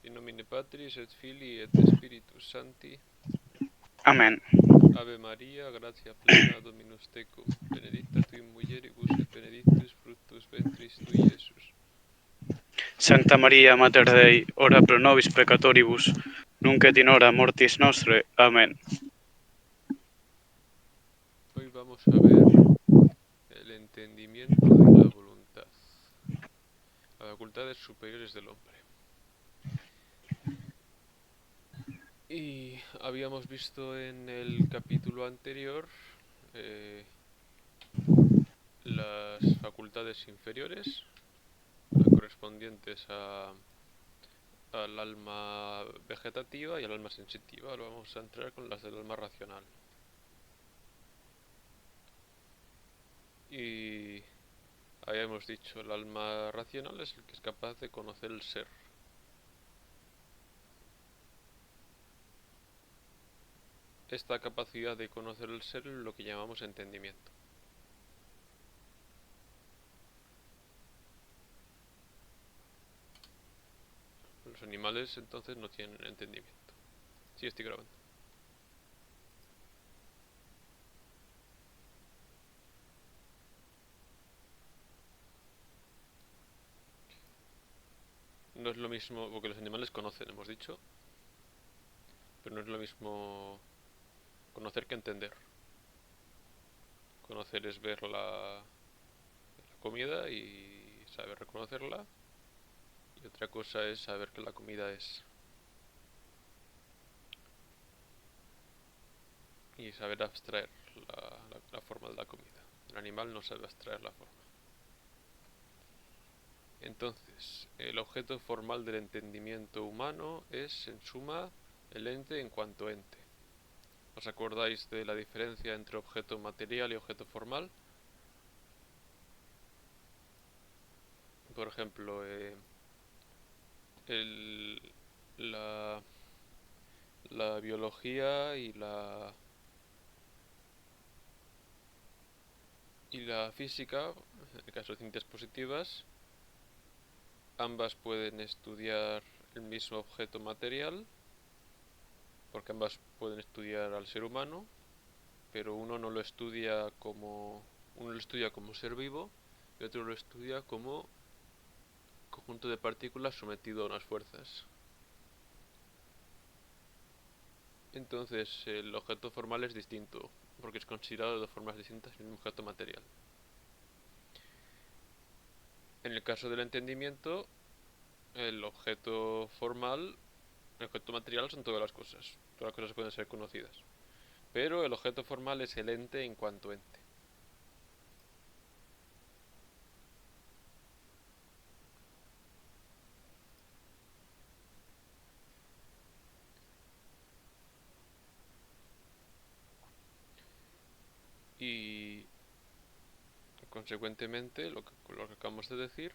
In nomine Patris et Filii et Spiritus Sancti. Amén. Ave Maria, gratia plena, Dominus tecum, benedicta tui in mulieribus et benedictus fructus ventris tui, Iesus. Santa María, Mater Dei, ora pro nobis peccatoribus, nunc et in hora mortis nostre. Amén. Hoy vamos a ver el entendimiento y la voluntad, las facultades superiores del hombre. Y habíamos visto en el capítulo anterior las facultades inferiores, las correspondientes al alma vegetativa y al alma sensitiva. Ahora vamos a entrar con las del alma racional. Y habíamos dicho, el alma racional es el que es capaz de conocer el ser. Esta capacidad de conocer el ser es lo que llamamos entendimiento. Los animales entonces no tienen entendimiento. Sí, estoy grabando. No es lo mismo, porque los animales conocen, hemos dicho, pero no es lo mismo conocer que entender. Conocer es ver la comida y saber reconocerla, y otra cosa es saber que la comida es. Y saber abstraer la forma de la comida. El animal no sabe abstraer la forma. Entonces, el objeto formal del entendimiento humano es, en suma, el ente en cuanto ente. ¿Os acordáis de la diferencia entre objeto material y objeto formal? Por ejemplo, la, la biología y la física, en el caso de ciencias positivas, ambas pueden estudiar el mismo objeto material, porque ambas pueden estudiar al ser humano, pero uno lo estudia como ser vivo y otro lo estudia como conjunto de partículas sometido a unas fuerzas. Entonces el objeto formal es distinto, porque es considerado de dos formas distintas el mismo objeto material. En el caso del entendimiento, el objeto formal, el objeto material son todas las cosas pueden ser conocidas, pero el objeto formal es el ente en cuanto ente. Y consecuentemente, lo que acabamos de decir,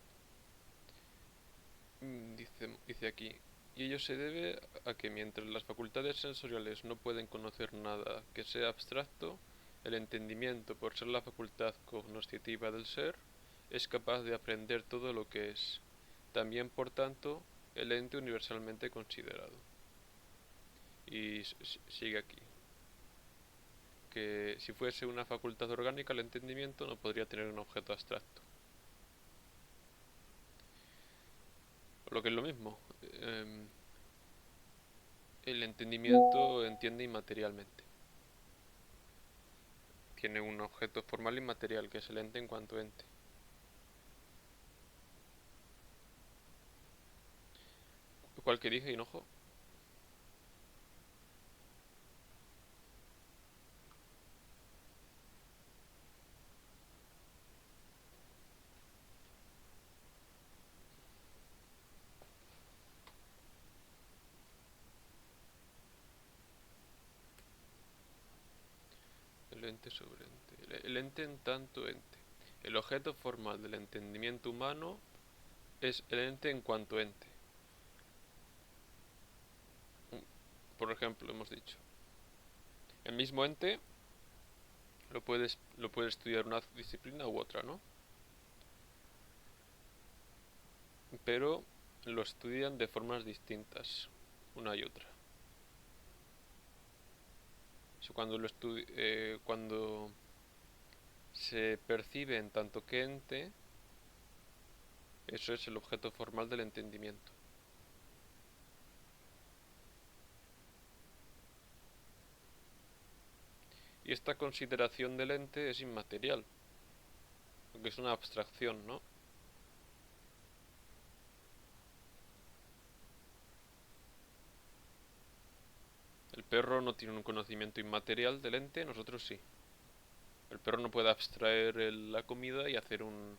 dice aquí, y ello se debe a que mientras las facultades sensoriales no pueden conocer nada que sea abstracto, el entendimiento, por ser la facultad cognoscitiva del ser, es capaz de aprender todo lo que es, también por tanto, el ente universalmente considerado. Y sigue aquí, que si fuese una facultad orgánica el entendimiento no podría tener un objeto abstracto. Lo que es lo mismo, el entendimiento entiende inmaterialmente. Tiene un objeto formal inmaterial, que es el ente en cuanto ente. ¿Cuál que dije, Hinojo? El ente sobre ente. El ente en tanto ente. El objeto formal del entendimiento humano es el ente en cuanto ente. Por ejemplo, hemos dicho, el mismo ente lo puede estudiar una disciplina u otra, ¿no? Pero lo estudian de formas distintas, una y otra. Cuando se percibe en tanto que ente, eso es el objeto formal del entendimiento. Y esta consideración del ente es inmaterial, porque es una abstracción, ¿no? El perro no tiene un conocimiento inmaterial del ente, nosotros sí. El perro no puede abstraer la comida y hacer un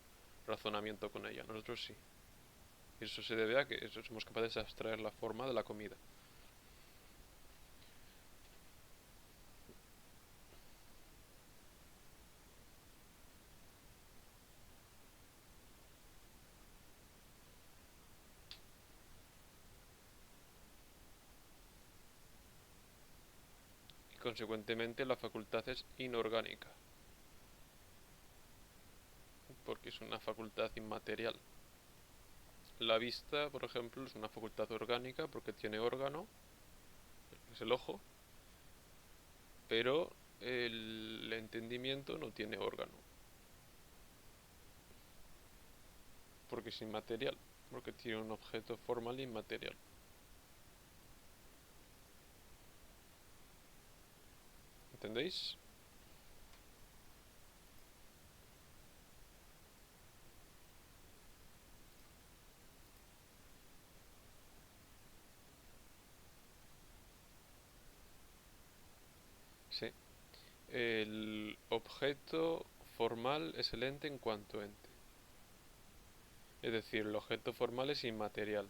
razonamiento con ella, nosotros sí. Y eso se debe a que somos capaces de abstraer la forma de la comida. Y consecuentemente la facultad es inorgánica, porque es una facultad inmaterial. La vista, por ejemplo, es una facultad orgánica porque tiene órgano, es el ojo, pero el entendimiento no tiene órgano, porque es inmaterial, porque tiene un objeto formal inmaterial. ¿Entendéis? Sí. El objeto formal es el ente en cuanto ente. Es decir, el objeto formal es inmaterial.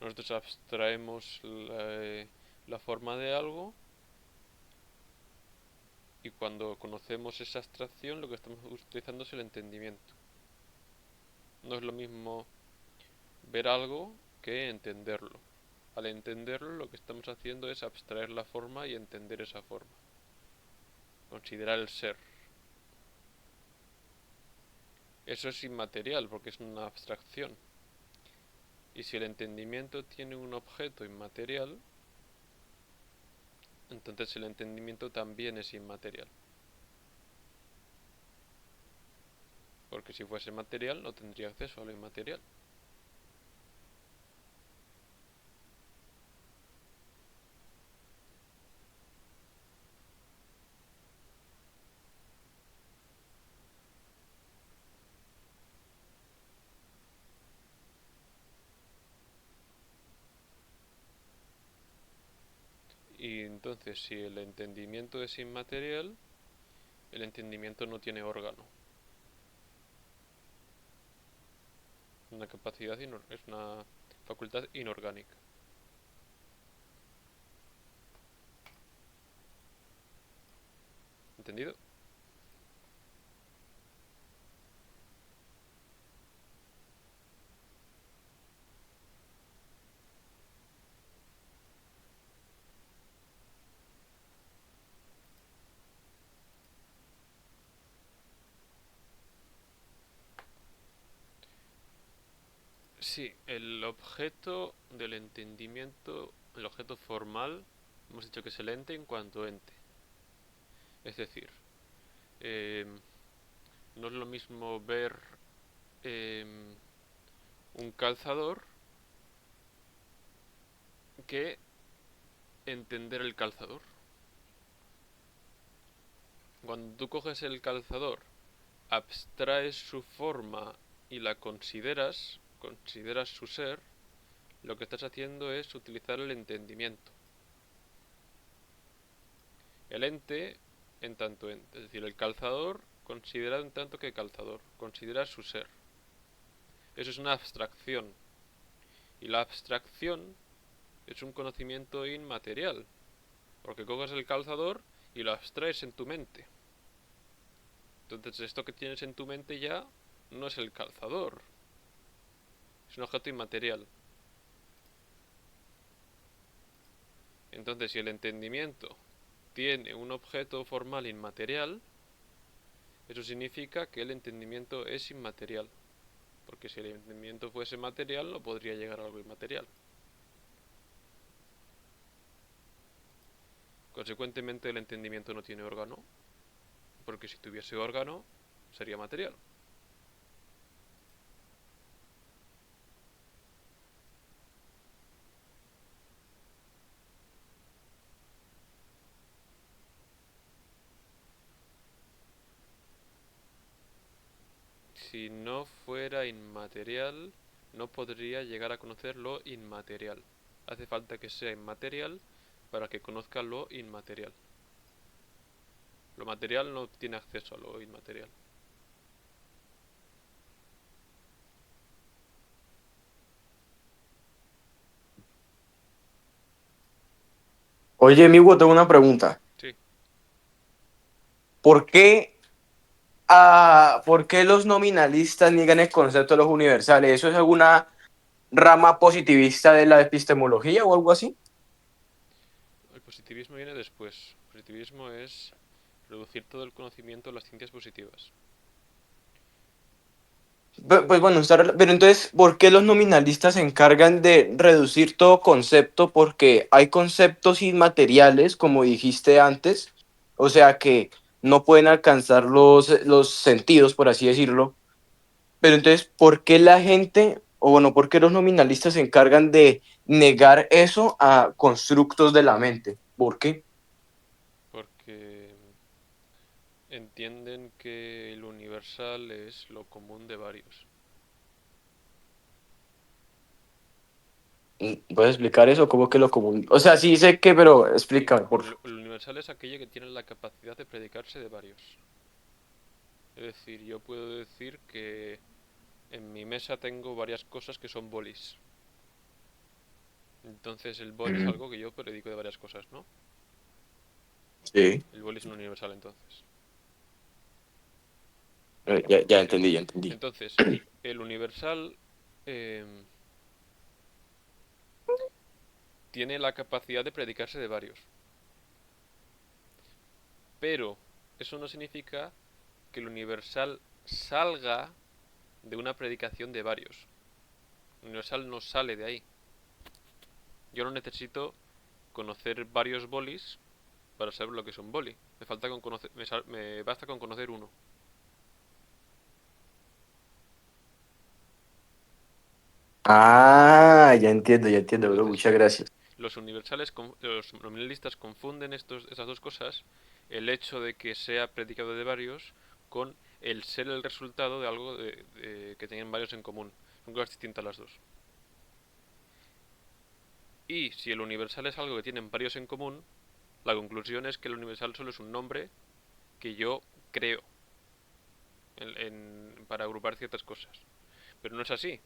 Nosotros abstraemos la forma de algo y cuando conocemos esa abstracción lo que estamos utilizando es el entendimiento. No es lo mismo ver algo que entenderlo. Al entenderlo lo que estamos haciendo es abstraer la forma y entender esa forma. Considerar el ser. Eso es inmaterial porque es una abstracción. Y si el entendimiento tiene un objeto inmaterial, entonces el entendimiento también es inmaterial. Porque si fuese material no tendría acceso a lo inmaterial. Y entonces si el entendimiento es inmaterial, el entendimiento no tiene órgano. Es una facultad inorgánica. ¿Entendido? Sí, el objeto del entendimiento, el objeto formal, hemos dicho que es el ente en cuanto ente. Es decir, no es lo mismo ver un calzador que entender el calzador. Cuando tú coges el calzador, abstraes su forma y la consideras su ser, lo que estás haciendo es utilizar el entendimiento. El ente en tanto ente, es decir, el calzador considerado en tanto que calzador, considera su ser. Eso es una abstracción. Y la abstracción es un conocimiento inmaterial, porque coges el calzador y lo abstraes en tu mente. Entonces esto que tienes en tu mente ya no es el calzador, es un objeto inmaterial. Entonces si el entendimiento tiene un objeto formal inmaterial, eso significa que el entendimiento es inmaterial. Porque si el entendimiento fuese material, no podría llegar a algo inmaterial. Consecuentemente, el entendimiento no tiene órgano, porque si tuviese órgano, sería material. Si no fuera inmaterial, no podría llegar a conocer lo inmaterial. Hace falta que sea inmaterial para que conozca lo inmaterial. Lo material no tiene acceso a lo inmaterial. Oye, amigo, tengo una pregunta. Sí, ¿Por qué, por qué los nominalistas niegan el concepto de los universales? ¿Eso es alguna rama positivista de la epistemología o algo así? el positivismo viene después. El positivismo es reducir todo el conocimiento a las ciencias positivas. Pues bueno, pero entonces, ¿por qué los nominalistas se encargan de reducir todo concepto? Porque hay conceptos inmateriales, como dijiste antes, o sea que no pueden alcanzar los sentidos, por así decirlo. Pero entonces, ¿por qué la gente, o bueno, por qué los nominalistas se encargan de negar eso a constructos de la mente? ¿Por qué? Porque entienden que el universal es lo común de varios. ¿Puedes explicar eso? ¿Cómo que lo común? O sea, sí sé que, pero Sí, explícame, por favor. el universal es aquello que tiene la capacidad de predicarse de varios. Es decir, yo puedo decir que en mi mesa tengo varias cosas que son bolis. Entonces el boli es algo que yo predico de varias cosas, ¿no? Sí, El boli es un universal entonces. ya entendí, ya entendí. Entonces, el universal em, tiene la capacidad de predicarse de varios. Pero eso no significa que el universal salga de una predicación de varios. El universal no sale de ahí. Yo no necesito conocer varios bolis para saber lo que es un boli. Me falta con conocer, me basta con conocer uno. Ya entiendo, bro. Entonces, Muchas gracias. los nominalistas confunden esas dos cosas, el hecho de que sea predicado de varios con el ser el resultado de algo que tienen varios en común. Son cosas distintas las dos. Y si el universal es algo que tienen varios en común, la conclusión es que el universal solo es un nombre que yo creo para agrupar ciertas cosas. Pero no es así.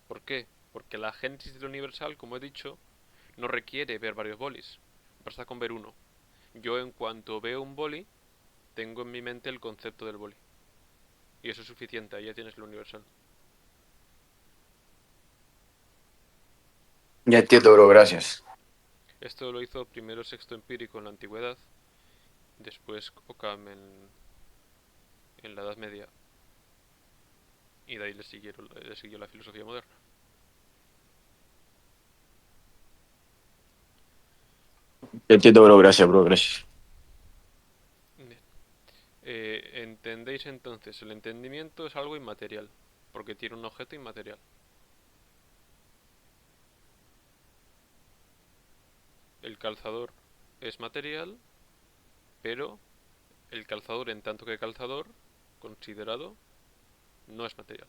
¿Por qué? Porque la génesis del universal, como he dicho, no requiere ver varios bolis. Basta con ver uno. Yo en cuanto veo un boli, tengo en mi mente el concepto del boli. Y eso es suficiente, ahí ya tienes el universal. Ya entiendo, bro. Gracias. Esto lo hizo primero Sexto Empírico en la antigüedad, después Occam en la Edad Media, y de ahí le siguió la filosofía moderna. Ya entiendo, bro. Gracias, bro. Gracias. Bien. ¿Entendéis entonces? El entendimiento es algo inmaterial, porque tiene un objeto inmaterial. El calzador es material, pero el calzador en tanto que calzador, considerado, no es material.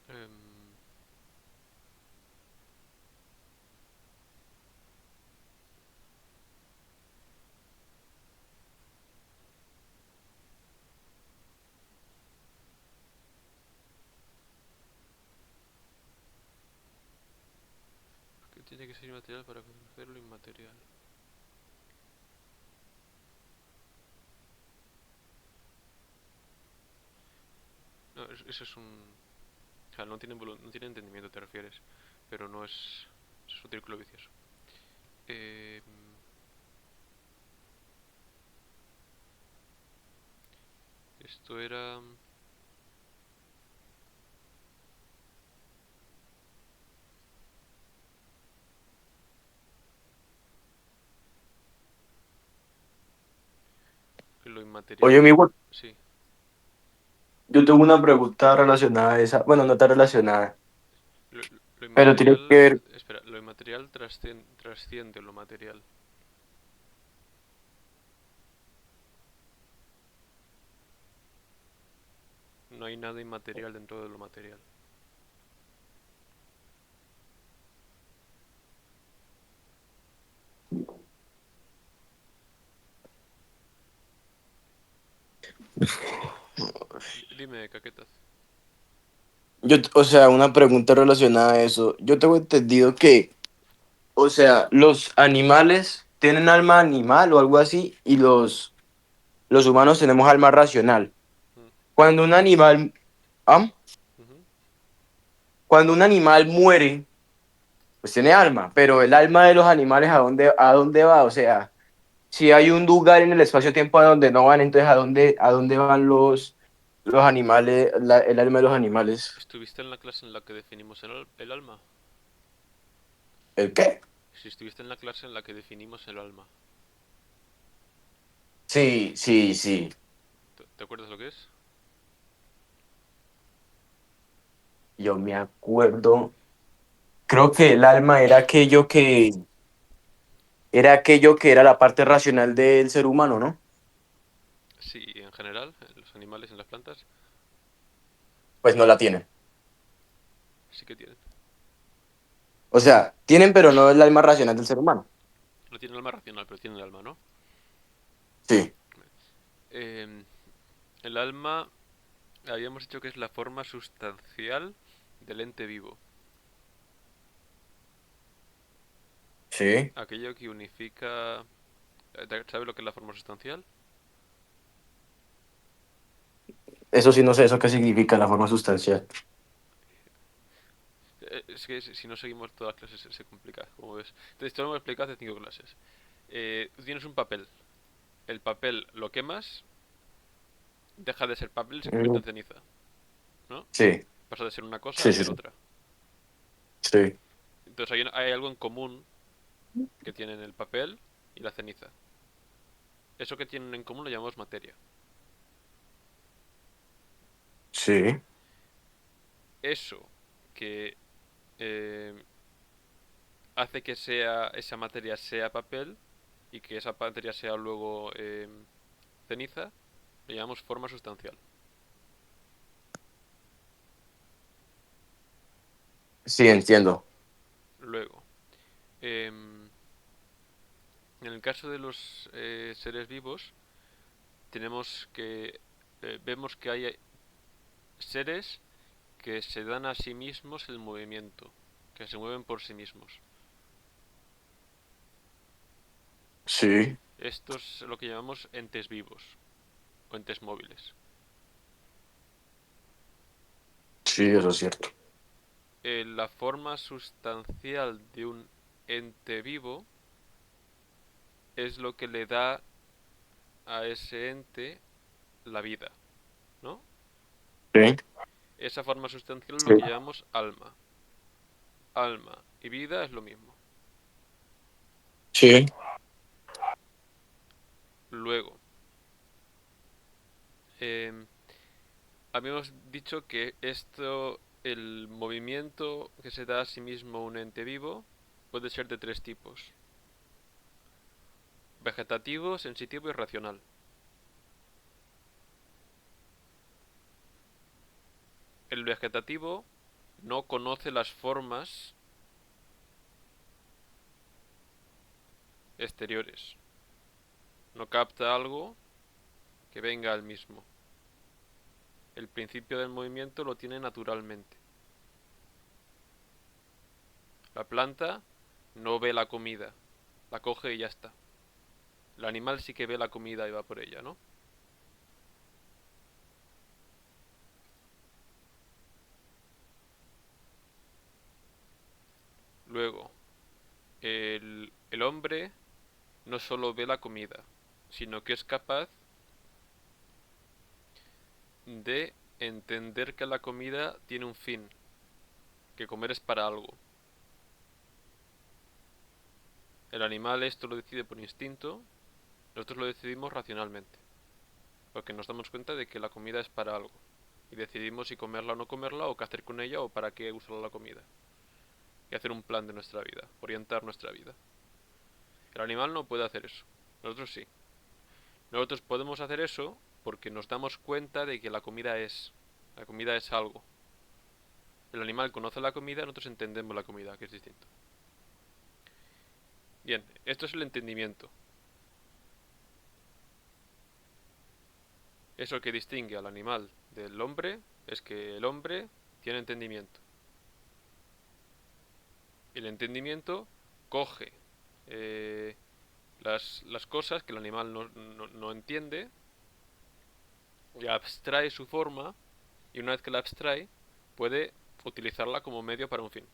Em, ¿Qué tiene que ser inmaterial para conocer lo inmaterial? No, eso es un... O sea, no tiene entendimiento, te refieres. Pero no es... Es un círculo vicioso. Eh, Esto era... Lo inmaterial. Oye, mi igual, Sí. yo tengo una pregunta relacionada a esa, bueno, no tan relacionada, Lo, lo pero tiene que inmaterial... ver, Espera, lo inmaterial trasciende lo material. No hay nada inmaterial dentro de lo material. Dime, Caquetaz. o sea, una pregunta relacionada a eso. Yo tengo entendido que, o sea, los animales tienen alma animal o algo así, y los humanos tenemos alma racional. Mm, Cuando un animal, ¿ah? ujú. Cuando un animal muere, pues tiene alma, pero el alma de los animales, a dónde va? O sea, si hay un lugar en el espacio-tiempo a donde no van, entonces a dónde van los animales, el alma de los animales? ¿Estuviste en la clase en la que definimos el alma? ¿El qué? Si estuviste en la clase en la que definimos el alma, Sí, sí, sí. ¿te acuerdas lo que es? Yo me acuerdo. Creo que el alma era aquello que era la parte racional del ser humano, ¿no? Sí, en general, en los animales, en las plantas, Pues no la tienen. sí que tienen. O sea, tienen, pero no el alma racional del ser humano. No tienen alma racional, pero tienen alma, ¿no? Sí, Em, el alma, habíamos dicho que es la forma sustancial del ente vivo. sí. Aquello que unifica... ¿Sabes lo que es la forma sustancial? Eso sí, no sé eso qué significa la forma sustancial. Es que si no seguimos todas las clases se complica, como ves. Entonces, esto lo hemos explicado hace 5 clases. Tú tienes un papel. El papel lo quemas, deja de ser papel y se convierte Mm, en ceniza, ¿no? sí, Pasa de ser una cosa a sí, sí, ser sí. otra. Sí, Entonces hay algo en común que tienen el papel y la ceniza. Eso que tienen en común lo llamamos materia. sí, Eso que eh, hace que esa materia sea papel y que esa materia sea luego ceniza, lo llamamos forma sustancial. sí, entiendo. Luego, em, en el caso de los seres vivos, vemos que hay seres que se dan a sí mismos el movimiento, que se mueven por sí mismos. Sí, Esto es lo que llamamos entes vivos o entes móviles. sí, eso es cierto. La forma sustancial de un ente vivo es lo que le da a ese ente la vida, ¿no? Sí, Esa forma sustancial es lo sí, que llamamos alma. Alma y vida es lo mismo. sí, Luego, em, habíamos dicho que el movimiento que se da a sí mismo un ente vivo, puede ser de 3 tipos: vegetativo, sensitivo y racional. El vegetativo no conoce las formas exteriores, no capta algo que venga al mismo. El principio del movimiento lo tiene naturalmente. La planta no ve la comida, la coge y ya está. El animal sí que ve la comida y va por ella, ¿no? hombre no solo ve la comida, sino que es capaz de entender que la comida tiene un fin, que comer es para algo. El animal esto lo decide por instinto, nosotros lo decidimos racionalmente, porque nos damos cuenta de que la comida es para algo, y decidimos si comerla o no comerla, o qué hacer con ella, o para qué usar la comida, y hacer un plan de nuestra vida, orientar nuestra vida. El animal no puede hacer eso, nosotros sí. Nosotros podemos hacer eso porque nos damos cuenta de que la comida es algo. El animal conoce la comida, nosotros entendemos la comida, que es distinto. Bien, esto es el entendimiento. Eso que distingue al animal del hombre es que el hombre tiene entendimiento. El entendimiento coge las cosas que el animal no entiende y abstrae su forma, y una vez que la abstrae puede utilizarla como medio para un fin.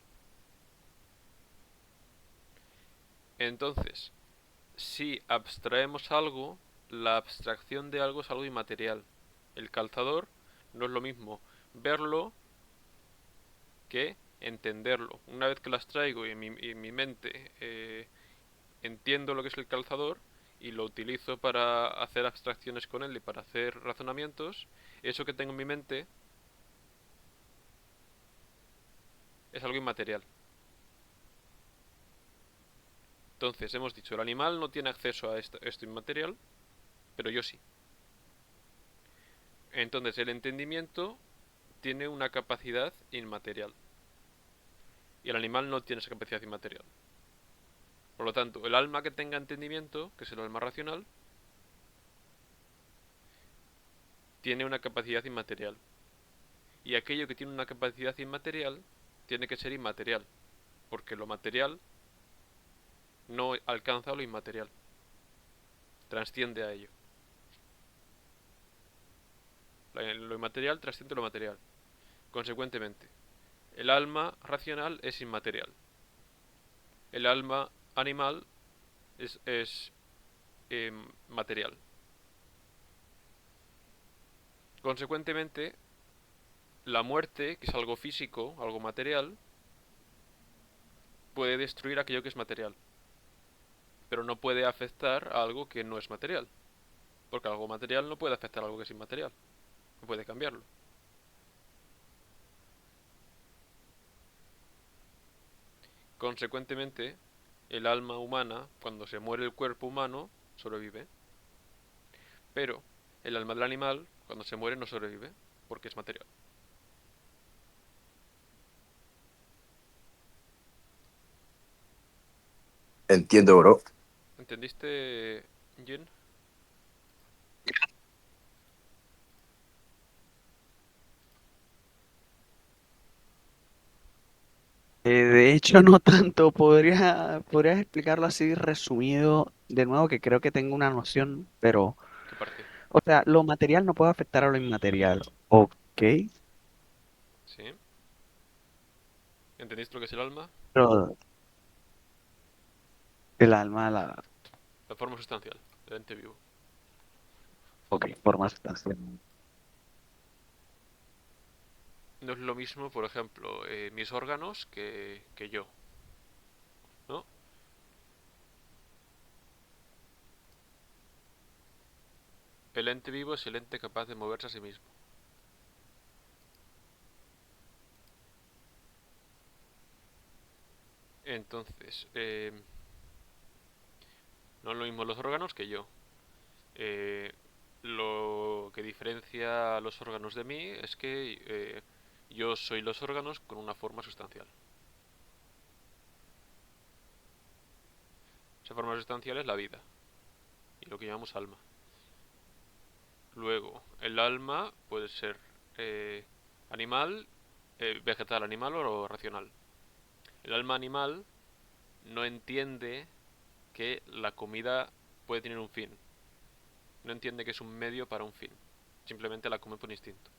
Entonces, si abstraemos algo, la abstracción de algo es algo inmaterial. El calzador no es lo mismo verlo que entenderlo. Una vez que las traigo y en mi mente entiendo lo que es el calzador y lo utilizo para hacer abstracciones con él y para hacer razonamientos, eso que tengo en mi mente es algo inmaterial. Entonces, hemos dicho, el animal no tiene acceso a esto inmaterial, pero yo sí. Entonces, el entendimiento tiene una capacidad inmaterial. Y el animal no tiene esa capacidad inmaterial. Por lo tanto, el alma que tenga entendimiento, que es el alma racional, tiene una capacidad inmaterial. Y aquello que tiene una capacidad inmaterial tiene que ser inmaterial, porque lo material no alcanza lo inmaterial, trasciende a ello. Lo inmaterial trasciende lo material. Consecuentemente, el alma racional es inmaterial. El alma animal es material. Consecuentemente, la muerte, que es algo físico, algo material, puede destruir aquello que es material, pero no puede afectar a algo que no es material, porque algo material no puede afectar a algo que es inmaterial, no puede cambiarlo. Consecuentemente, el alma humana, cuando se muere el cuerpo humano, sobrevive, pero el alma del animal, cuando se muere, no sobrevive, porque es material. Entiendo, bro. ¿Entendiste, Jin? De hecho, no tanto. ¿Podrías explicarlo así resumido de nuevo? Que creo que tengo una noción, pero, ¿Qué parte? o sea, lo material no puede afectar a lo inmaterial. Ok, ¿Sí? ¿Entendiste lo que es el alma? pero el alma, La forma sustancial del ente vivo. ok, forma sustancial. No es lo mismo, por ejemplo, mis órganos que yo, ¿no? El ente vivo es el ente capaz de moverse a sí mismo. Entonces, no es lo mismo los órganos que yo. Eh, lo que diferencia a los órganos de mí es que yo soy los órganos con una forma sustancial. Esa forma sustancial es la vida y lo que llamamos alma. Luego, el alma puede ser animal, vegetal, animal o racional. El alma animal no entiende que la comida puede tener un fin. No entiende que es un medio para un fin. Simplemente la come por instinto.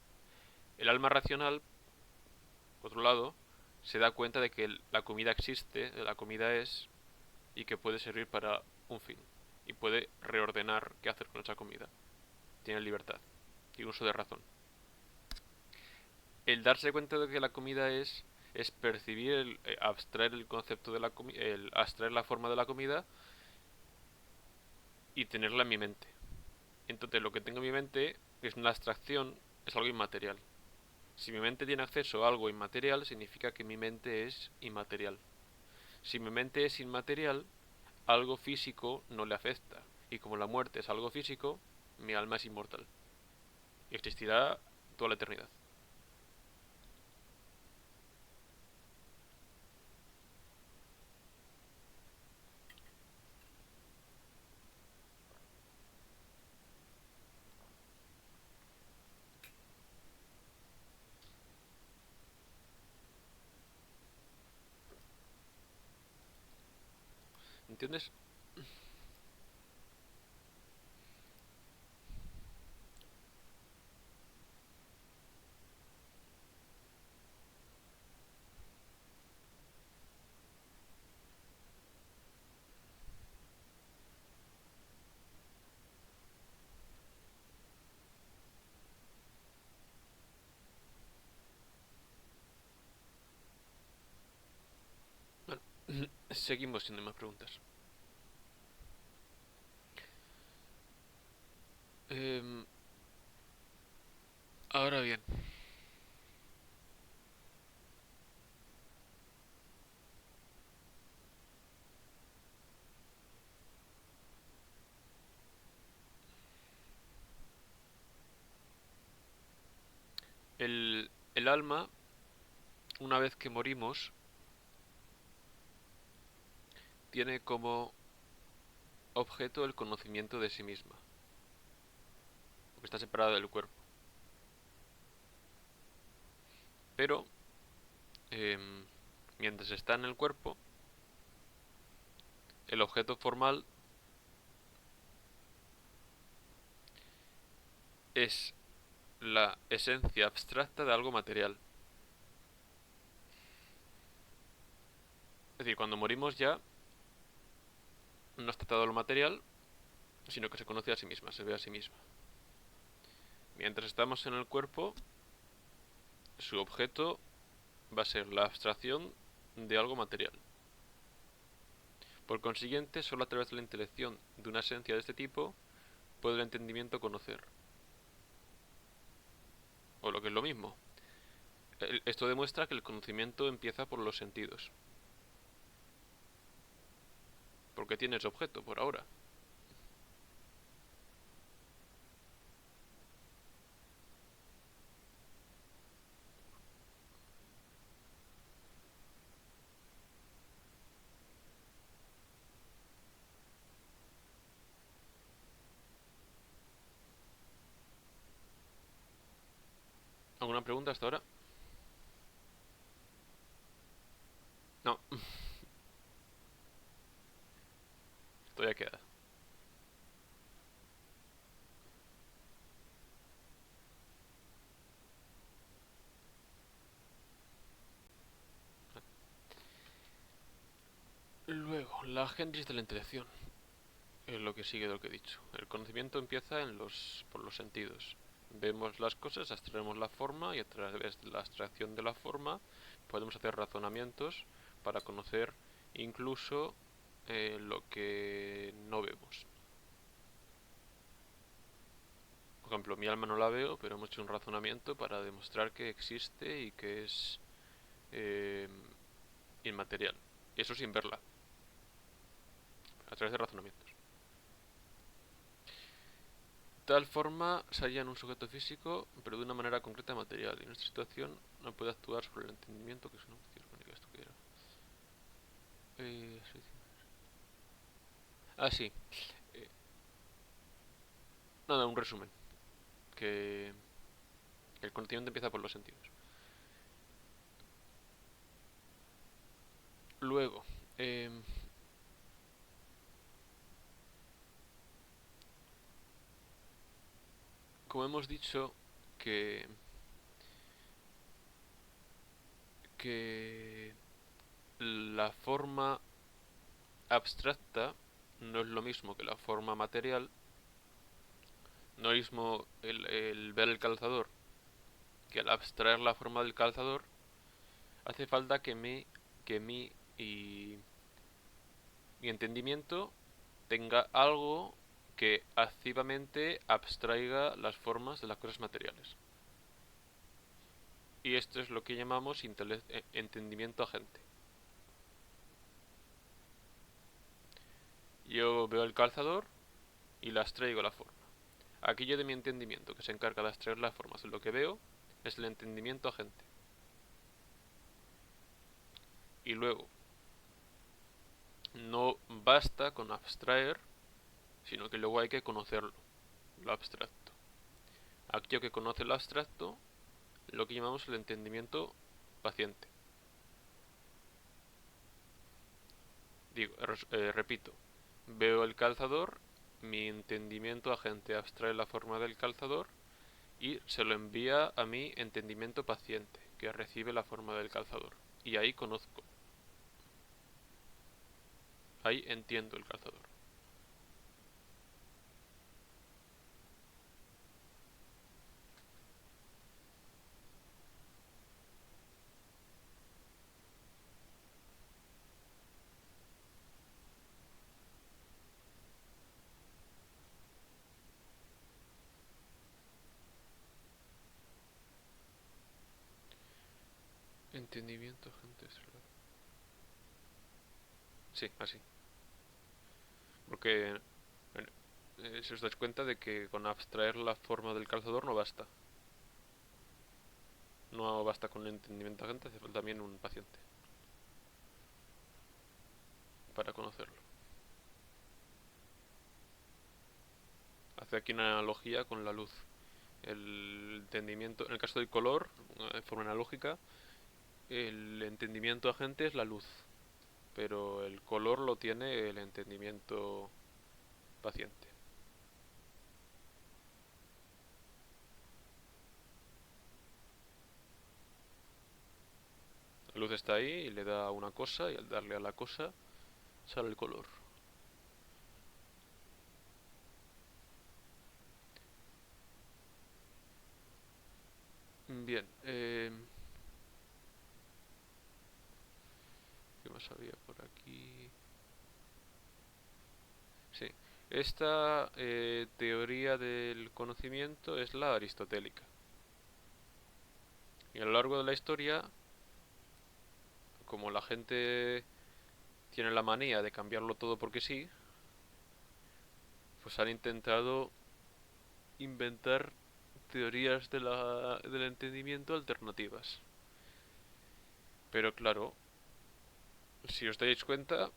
El alma racional, por otro lado, se da cuenta de que la comida existe, la comida es, y que puede servir para un fin y puede reordenar qué hacer con esa comida. Tiene libertad y uso de razón. El darse cuenta de que la comida es percibir, abstraer el concepto de la comida, abstraer la forma de la comida y tenerla en mi mente. Entonces lo que tengo en mi mente es una abstracción, es algo inmaterial. Si mi mente tiene acceso a algo inmaterial, significa que mi mente es inmaterial. Si mi mente es inmaterial, algo físico no le afecta. Y como la muerte es algo físico, mi alma es inmortal. Y existirá toda la eternidad. ¿Entiendes? Bueno, seguimos sin más preguntas. Em, ahora bien, el alma, una vez que morimos, tiene como objeto el conocimiento de sí misma, porque está separada del cuerpo. Pero, mientras está en el cuerpo, el objeto formal es la esencia abstracta de algo material. Es decir, cuando morimos ya no está tratado lo material, sino que se conoce a sí misma, se ve a sí misma. Mientras estamos en el cuerpo, su objeto va a ser la abstracción de algo material. Por consiguiente, solo a través de la intelección de una esencia de este tipo puede el entendimiento conocer. O lo que es lo mismo. Esto demuestra que el conocimiento empieza por los sentidos. Porque tienes objeto por ahora. ¿Alguna pregunta hasta ahora? No. Todavía queda. Luego, la génesis de la intelección. Es lo que sigue de lo que he dicho. El conocimiento empieza por los sentidos. Vemos las cosas, abstraemos la forma y a través de la abstracción de la forma podemos hacer razonamientos para conocer incluso lo que no vemos. Por ejemplo, mi alma no la veo, pero hemos hecho un razonamiento para demostrar que existe y que es eh, inmaterial. Y eso sin verla, a través de razonamientos. Tal forma se halla en un sujeto físico, pero de una manera concreta material. Y en esta situación no puede actuar sobre el entendimiento, que es una opción orgánica. ¿Esto qué era? Sí. Ah, sí. Eh, nada, un resumen. Que el conocimiento empieza por los sentidos. Luego, como hemos dicho que que la forma abstracta no es lo mismo que la forma material. No es lo mismo el ver el calzador, que al abstraer la forma del calzador hace falta que mi entendimiento tenga algo que activamente abstraiga las formas de las cosas materiales. Y esto es lo que llamamos entendimiento agente. Yo veo el calzador y le abstraigo la forma. Aquello de mi entendimiento que se encarga de abstraer las formas de lo que veo es el entendimiento agente. Y luego, no basta con abstraer, sino que luego hay que conocerlo, lo abstracto. Aquello que conoce lo abstracto, lo que llamamos el entendimiento paciente. Repito, veo el calzador, mi entendimiento agente abstrae la forma del calzador y se lo envía a mi entendimiento paciente, que recibe la forma del calzador. Y ahí conozco. Ahí entiendo el calzador. Entendimiento agente. Sí, así. Porque si os dais cuenta de que con abstraer la forma del calzador no basta. No basta con el entendimiento agente, hace falta también un paciente para conocerlo. Hace aquí una analogía con la luz. El entendimiento, en el caso del color, de forma analógica, el entendimiento agente es la luz, pero el color lo tiene el entendimiento paciente. La luz está ahí y le da una cosa y al darle a la cosa sale el color. Bien, ¿qué más había por aquí? Sí, esta teoría del conocimiento es la aristotélica. Y a lo largo de la historia, como la gente tiene la manía de cambiarlo todo porque sí, pues han intentado inventar teorías del entendimiento alternativas. Pero claro, si os dais cuenta,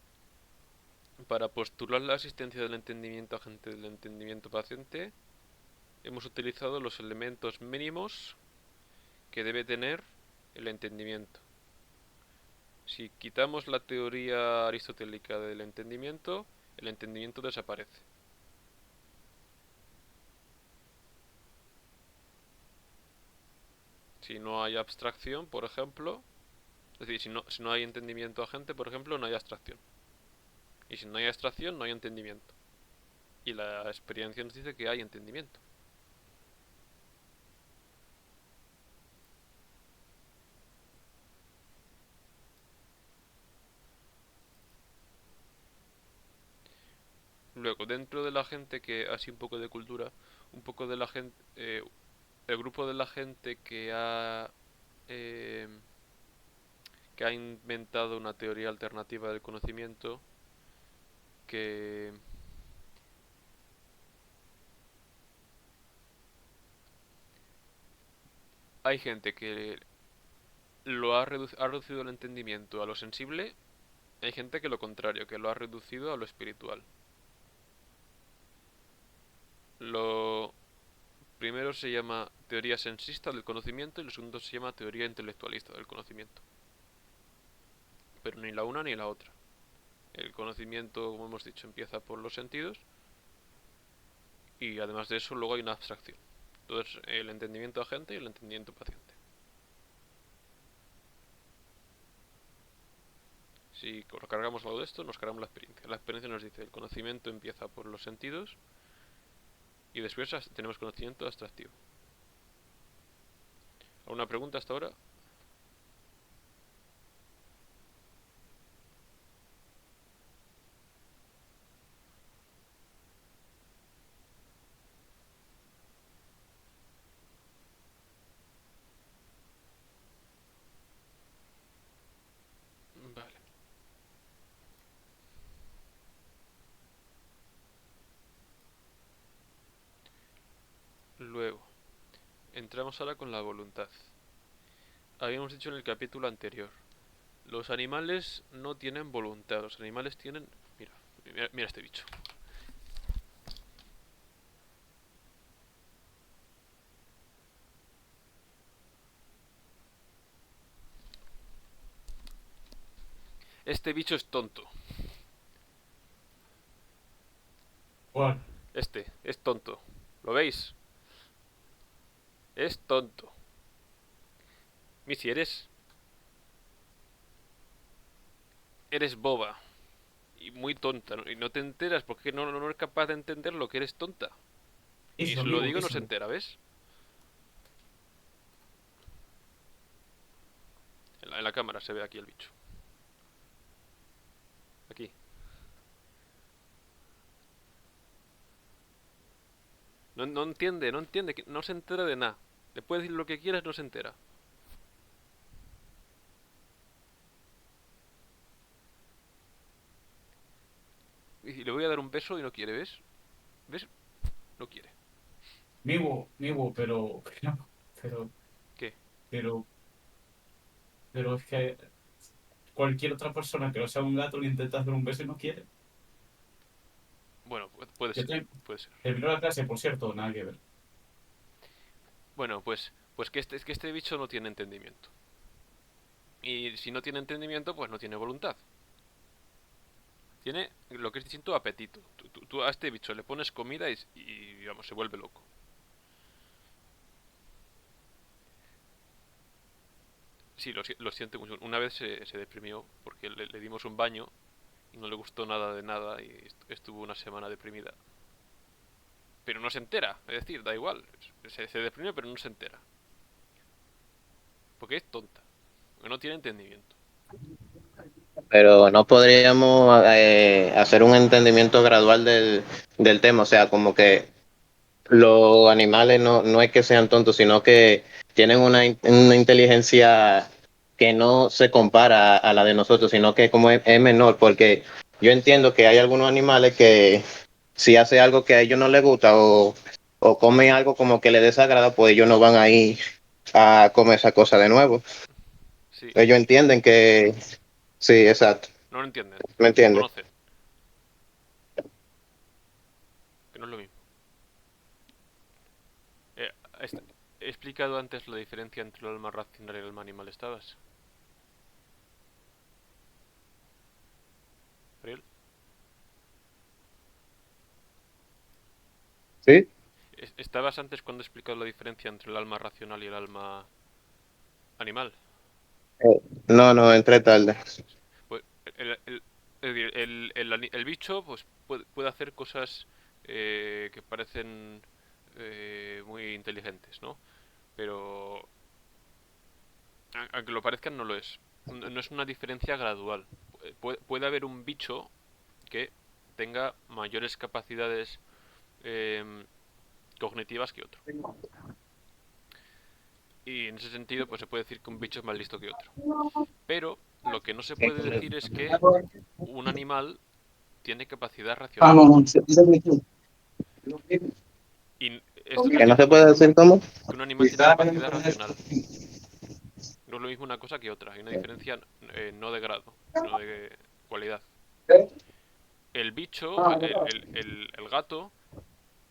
para postular la existencia del entendimiento agente del entendimiento paciente, hemos utilizado los elementos mínimos que debe tener el entendimiento. Si quitamos la teoría aristotélica del entendimiento, el entendimiento desaparece. Si no hay abstracción, por ejemplo, es decir, si no hay entendimiento agente, por ejemplo, no hay abstracción. Y si no hay abstracción, no hay entendimiento. Y la experiencia nos dice que hay entendimiento. Luego, dentro de la gente que, así un poco de cultura, un poco de la gente, el grupo de la gente eh, que ha inventado una teoría alternativa del conocimiento, que hay gente que ha reducido el entendimiento a lo sensible, hay gente que lo contrario, que lo ha reducido a lo espiritual. Lo primero se llama teoría sensista del conocimiento y lo segundo se llama teoría intelectualista del conocimiento. Pero ni la una ni la otra. El conocimiento, como hemos dicho, empieza por los sentidos y además de eso luego hay una abstracción. Entonces, el entendimiento agente y el entendimiento paciente. Si cargamos algo de esto, nos cargamos la experiencia. La experiencia nos dice, el conocimiento empieza por los sentidos y después tenemos conocimiento abstractivo. ¿Alguna pregunta hasta ahora? Vale. Luego, entramos ahora con la voluntad. Habíamos dicho en el capítulo anterior, los animales no tienen voluntad, los animales tienen... Mira este bicho. Este bicho es tonto. ¿Cuál? Este, es tonto. ¿Lo veis? Es tonto. Missy, eres boba. Y muy tonta, ¿no? Y no te enteras porque no eres capaz de entender lo que eres tonta. Y Eso, si lo amigo, digo no se eso. entera, ¿ves? En la cámara se ve aquí el bicho. Aquí. No entiende, no se entera de nada. Le puedes decir lo que quieras, no se entera. Y le voy a dar un beso y no quiere, ¿ves? ¿Ves? No quiere. Migo, pero, ¿Qué? pero, pero es que cualquier otra persona que no sea un gato le intenta hacer un beso y no quiere. Bueno, puede Yo ser, te puede ser. terminó la clase, por cierto, nada que ver. Bueno, pues que este bicho no tiene entendimiento. Y si no tiene entendimiento, pues no tiene voluntad. Tiene lo que es distinto apetito. Tú a este bicho le pones comida y vamos, se vuelve loco. Sí, lo siento mucho. Una vez se deprimió porque le dimos un baño y no le gustó nada de nada y estuvo una semana deprimida. Pero no se entera, es decir, da igual. Se deprime pero no se entera. Porque es tonta. Porque no tiene entendimiento. Pero no podríamos hacer un entendimiento gradual del tema, o sea, como que los animales no es que sean tontos, sino que tienen una inteligencia que no se compara a la de nosotros, sino que como es menor, porque yo entiendo que hay algunos animales que si hace algo que a ellos no les gusta o comen algo como que les desagrada, pues ellos no van a ir a comer esa cosa de nuevo. Sí, Ellos entienden que sí, exacto, no lo entienden. ¿me Lo entiendes? conocen. Que no es lo mismo. Eh, he explicado antes la diferencia entre el alma racional y el alma animal. ¿Estabas? ¿Ariel? Sí. ¿Estabas antes cuando he explicado la diferencia entre el alma racional y el alma animal? No, entré tarde. Pues el bicho pues puede hacer cosas que parecen muy inteligentes, ¿no? Pero aunque lo parezcan no lo es. No es una diferencia gradual. Puede haber un bicho que tenga mayores capacidades em, cognitivas que otro. Y en ese sentido pues se puede decir que un bicho es más listo que otro. Pero lo que no se puede decir es que un animal tiene capacidad Ah, racional. no, no. Y esto no Que no tiene se por puede decir cómo. que un animal tiene capacidad racional. No es lo mismo una cosa que otra. Hay una diferencia no de grado, sino de cualidad. El bicho, el gato,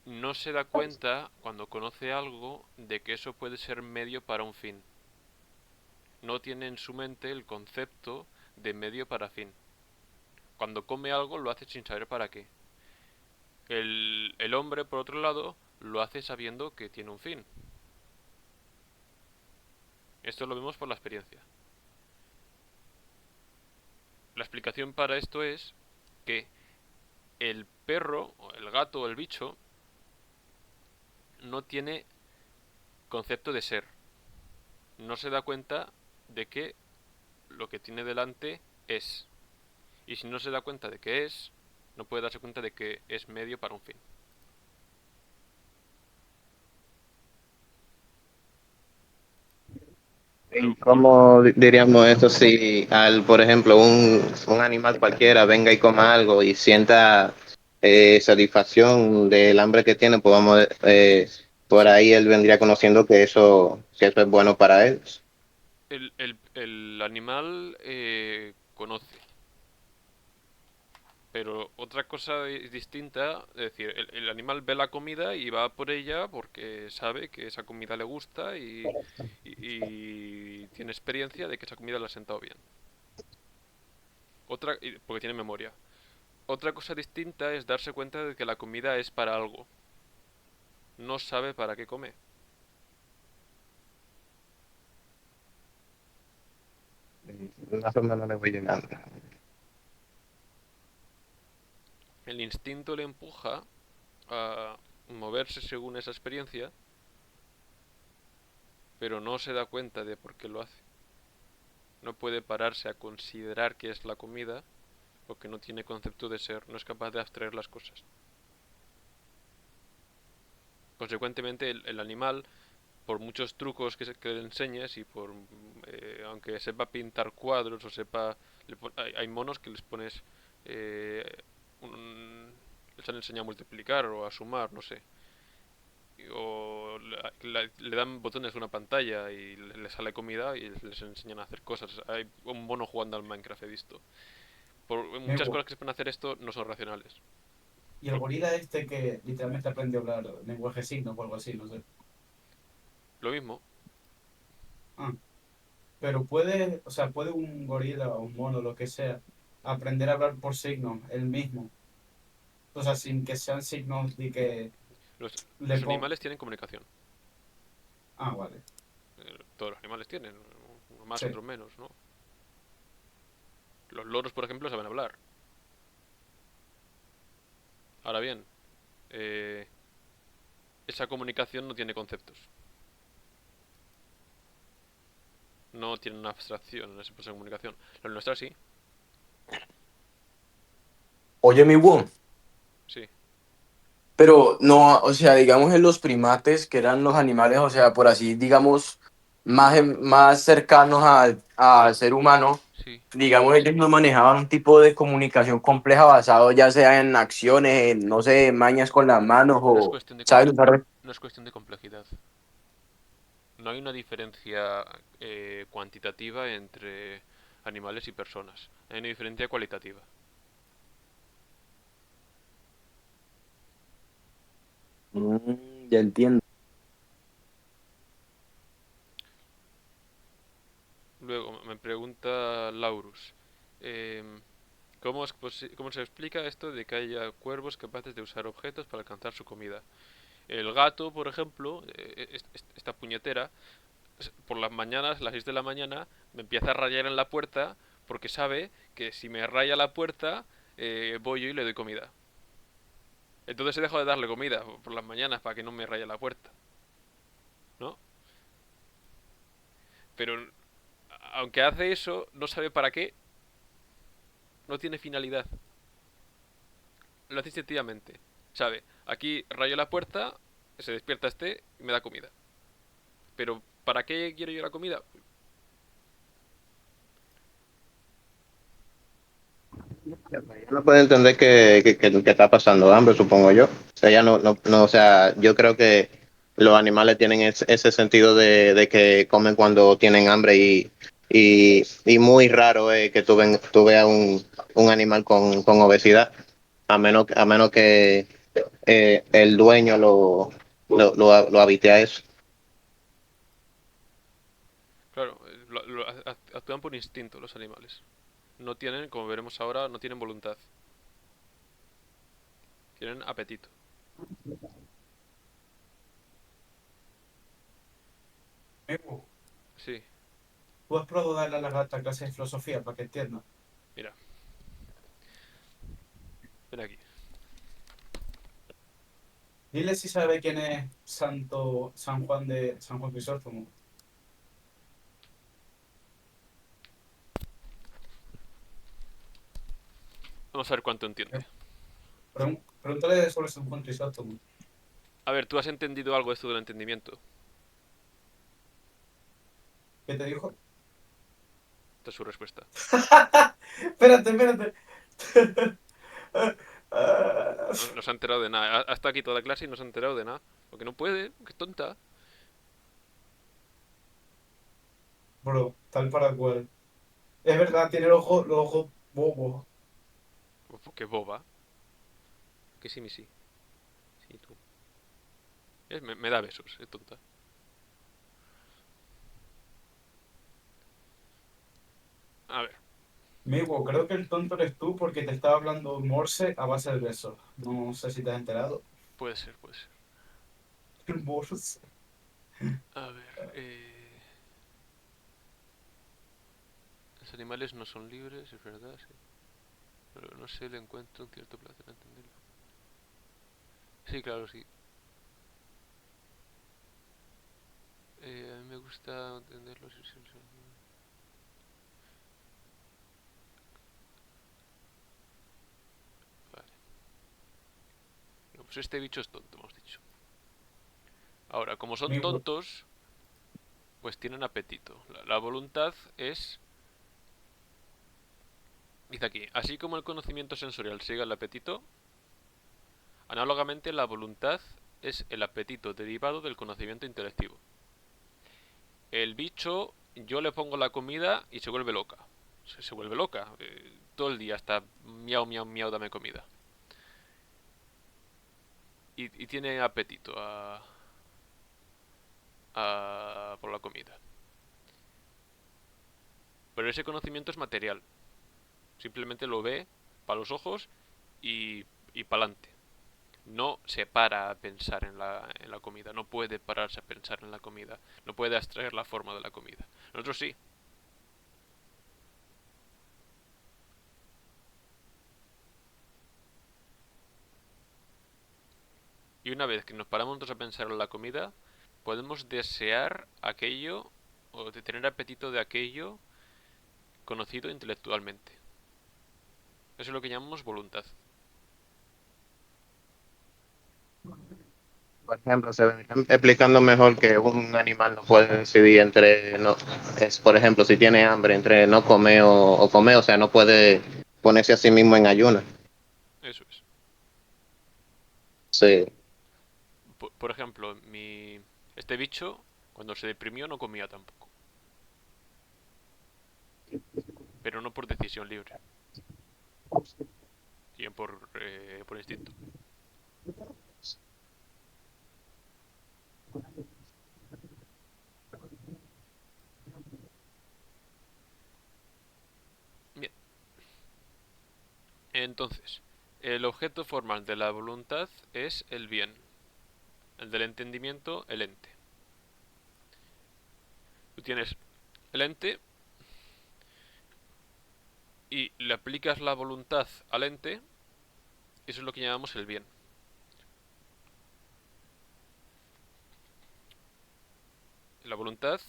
no se da cuenta cuando conoce algo de que eso puede ser medio para un fin. No tiene en su mente el concepto de medio para fin. Cuando come algo lo hace sin saber para qué. El hombre, por otro lado, lo hace sabiendo que tiene un fin. Esto lo vemos por la experiencia. La explicación para esto es que el perro, o el gato o el bicho no tiene concepto de ser. No se da cuenta de que lo que tiene delante es. Y si no se da cuenta de que es, no puede darse cuenta de que es medio para un fin. ¿Y cómo diríamos eso si por ejemplo, un animal cualquiera venga y coma algo y sienta satisfacción del hambre que tiene, pues vamos, por Sí, ahí él vendría conociendo que eso es bueno para él. el animal conoce, pero otra cosa distinta, es decir, el animal ve la comida y va por ella porque sabe que esa comida le gusta y tiene experiencia de que esa comida le ha sentado bien. Porque tiene memoria. Otra cosa distinta es darse cuenta de que la comida es para algo. No sabe para qué come. Más o menos le voy llegando. El instinto le empuja a moverse según esa experiencia, pero no se da cuenta de por qué lo hace. No puede pararse a considerar qué es la comida porque no tiene concepto de ser, no es capaz de abstraer las cosas. Consecuentemente, el animal, por muchos trucos que le enseñes y aunque sepa pintar cuadros o sepa, hay monos que les pones, eh, les han enseñado a multiplicar o a sumar, no sé, o le dan botones de una pantalla y le sale comida y les enseñan a hacer cosas. Hay un mono jugando al Minecraft, he visto. Muchas Ew. cosas que se pueden hacer esto no son racionales. Y el gorila este que literalmente aprendió a hablar lenguaje signo o algo así, no sé. Lo mismo, Ah, pero puede, o sea, puede un gorila o un mono, lo que sea, aprender a hablar por signos, él mismo. O sea, sin que sean signos de que le los ponga... animales tienen comunicación. Ah, vale. Todos los animales tienen, unos más, Sí. otros menos, ¿no? Los loros, por ejemplo, saben hablar. Ahora bien, eh, esa comunicación no tiene conceptos. No tiene una abstracción en ese proceso de comunicación. La nuestra sí, Oye, mi Wu, sí. pero no, o sea, digamos en los primates, que eran los animales, o sea, por así, digamos, más cercanos al ser humano, Sí. digamos, ellos no manejaban un tipo de comunicación compleja basado ya sea en acciones, en, no sé, mañas con las manos No es o, cuestión de ¿sabes? Usar- no es cuestión de complejidad. No hay una diferencia cuantitativa entre animales y personas. Hay una diferencia cualitativa. Ya entiendo. Luego me pregunta Laurus, em, ¿cómo se explica esto de que haya cuervos capaces de usar objetos para alcanzar su comida? El gato, por ejemplo, esta puñetera, por las mañanas, a las 6 de la mañana, me empieza a rayar en la puerta porque sabe que si me raya la puerta, voy yo y le doy comida. Entonces he dejado de darle comida por las mañanas para que no me raye la puerta, ¿no? Pero aunque hace eso, no sabe para qué, no tiene finalidad. Lo hace instintivamente. Sabe, aquí rayo la puerta, se despierta este y me da comida. Pero ¿para qué quiero yo la comida? No puede entender que está pasando hambre, supongo yo. O sea, ya no, o sea, yo creo que los animales tienen ese sentido de que comen cuando tienen hambre y muy raro es que tú veas un animal con obesidad, a menos que el dueño lo habite a eso. Claro, actúan por instinto los animales. No tienen, como veremos ahora, no tienen voluntad. Tienen apetito. Ew. Sí, ¿Puedes probado darle a la gata clase de filosofía para que entienda? mira. ven aquí. Dile si sabe quién es San Juan Crisóstomo. Vamos a ver cuánto entiende. Pregúntale sobre San Juan Crisóstomo. A ver, ¿tú has entendido algo de esto del entendimiento? ¿Qué te dijo? Esta es su respuesta. Espérate. No se ha enterado de nada. Ha estado aquí toda la clase y no se ha enterado de nada. Porque no puede, que es tonta. Bro, tal para cual. Es verdad, tiene los ojos bobos. Qué boba. Que sí, mi sí. Sí, tú. Me da besos, es tonta. A ver, Migo, creo que el tonto eres tú porque te estaba hablando Morse a base de besos. No sé si te has enterado. puede ser, puede ser. El Morse. A ver, los animales no son libres, es verdad, sí. Pero no sé, le encuentro un cierto placer a entenderlo. Sí, claro, sí. A mí me gusta entenderlo. Vale. No, pues este bicho es tonto, hemos dicho. Ahora, como son Migo, tontos, pues tienen apetito. La voluntad es... Dice aquí, así como el conocimiento sensorial sigue el apetito, análogamente la voluntad es el apetito derivado del conocimiento intelectivo. El bicho, yo le pongo la comida y se vuelve loca. Se vuelve loca. Todo el día está miau, miau, miau, dame comida. Y tiene apetito por la comida. Pero ese conocimiento es material. Simplemente lo ve para los ojos y para adelante. No se para a pensar en la comida. No puede pararse a pensar en la comida. No puede abstraer la forma de la comida. Nosotros sí. Y una vez que nos paramos nosotros a pensar en la comida, podemos desear aquello o de tener apetito de aquello conocido intelectualmente. Eso es lo que llamamos voluntad. Por ejemplo, se ven explicando mejor que un animal no puede decidir entre, no, es, por ejemplo, si tiene hambre, entre no comer o comer, o sea, no puede ponerse a sí mismo en ayunas. Eso es. Sí, Por ejemplo, este bicho, cuando se deprimió, no comía tampoco. Pero no por decisión libre, sino por instinto. Bien. Entonces, el objeto formal de la voluntad es el bien. El del entendimiento, el ente. Tú tienes el ente y le aplicas la voluntad al ente, y eso es lo que llamamos el bien. La voluntad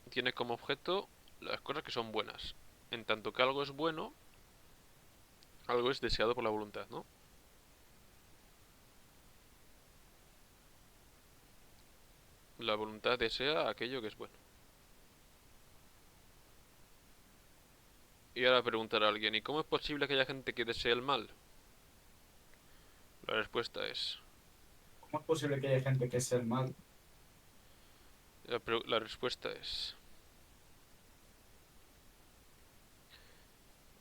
tiene como objeto las cosas que son buenas. En tanto que algo es bueno, algo es deseado por la voluntad, ¿no? La voluntad desea aquello que es bueno. Y ahora preguntará a alguien, ¿y cómo es posible que haya gente que desee el mal? La respuesta es... ¿cómo es posible que haya gente que sea el mal? La respuesta es...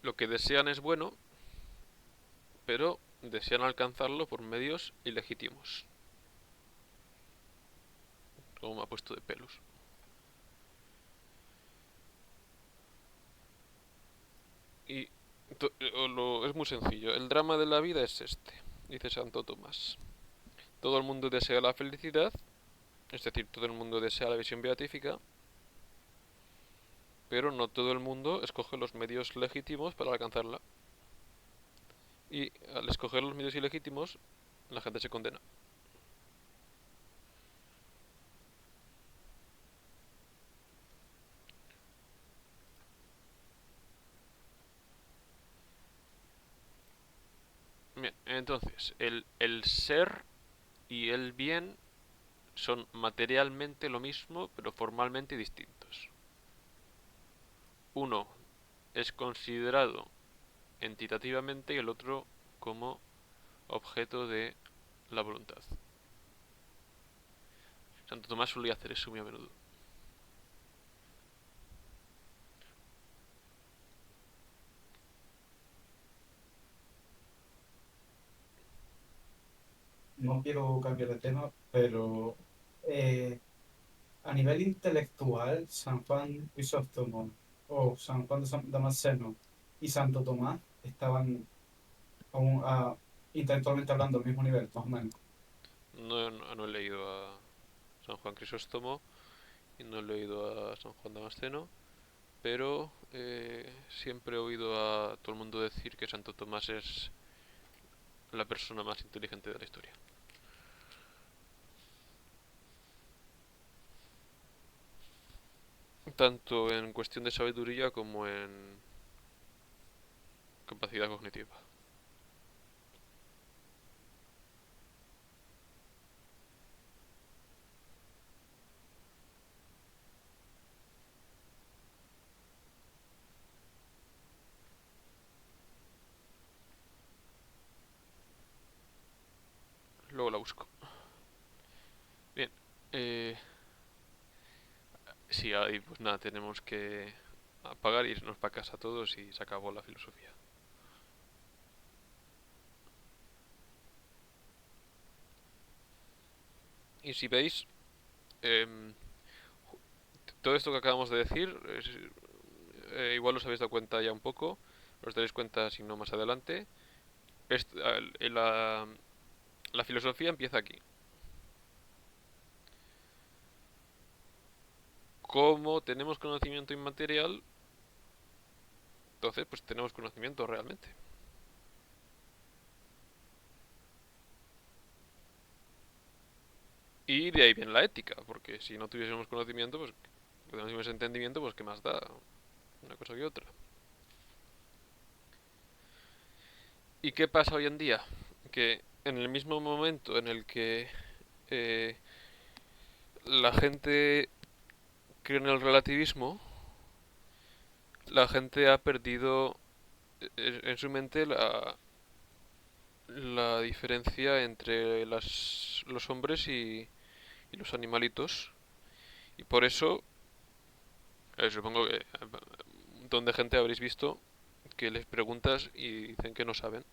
Lo que desean es bueno, pero desean alcanzarlo por medios ilegítimos. Como me ha puesto de pelos. Y es muy sencillo. El drama de la vida es este, dice Santo Tomás. Todo el mundo desea la felicidad, es decir, todo el mundo desea la visión beatífica, pero no todo el mundo escoge los medios legítimos para alcanzarla. Y al escoger los medios ilegítimos, la gente se condena. Bien, entonces, el ser y el bien son materialmente lo mismo, pero formalmente distintos. Uno es considerado entitativamente y el otro como objeto de la voluntad. Santo Tomás solía hacer eso muy a menudo. No quiero cambiar de tema, pero a nivel intelectual, San Juan Crisóstomo o San Juan de Damasceno y Santo Tomás estaban aún, intelectualmente hablando al mismo nivel, más o menos. No he leído a San Juan Crisóstomo y no he leído a San Juan Damasceno, pero siempre he oído a todo el mundo decir que Santo Tomás es la persona más inteligente de la historia. Tanto en cuestión de sabiduría como en capacidad cognitiva. Luego la busco. Bien. Sí, ahí pues nada, tenemos que apagar, irnos para casa todos y se acabó la filosofía. Y si veis, em, todo esto que acabamos de decir, igual os habéis dado cuenta ya un poco, os daréis cuenta si no más adelante. La filosofía empieza aquí. Como tenemos conocimiento inmaterial, entonces pues tenemos conocimiento realmente. Y de ahí viene la ética, porque si no tuviésemos conocimiento, pues no tuviésemos entendimiento, pues qué más da una cosa que otra. ¿Y qué pasa hoy en día? Que en el mismo momento en el que eh, la gente cree en el relativismo, la gente ha perdido en su mente la diferencia entre los hombres y los animalitos. Y por eso, supongo que un montón de gente habréis visto que les preguntas y dicen que no saben.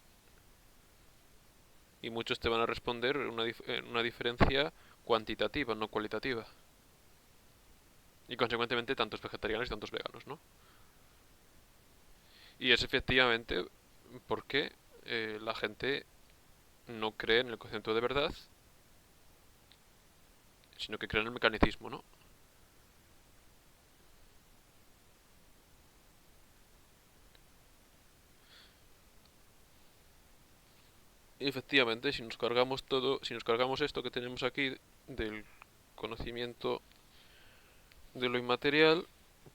Y muchos te van a responder una diferencia cuantitativa, no cualitativa. Y consecuentemente tantos vegetarianos y tantos veganos, ¿no? Y es efectivamente porque la gente no cree en el concepto de verdad, sino que cree en el mecanicismo, ¿no? Y efectivamente, si nos cargamos todo, si nos cargamos esto que tenemos aquí del conocimiento de lo inmaterial,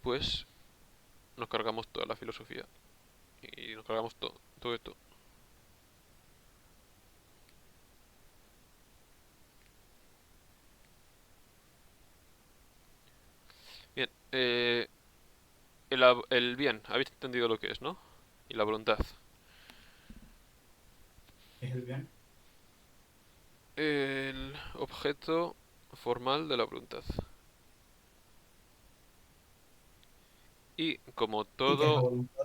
pues nos cargamos toda la filosofía y nos cargamos todo esto. Bien, el bien, habéis entendido lo que es, ¿no? Y la voluntad. ¿Es el bien? El objeto formal de la voluntad. Y como ¿Y qué es la todo, voluntad?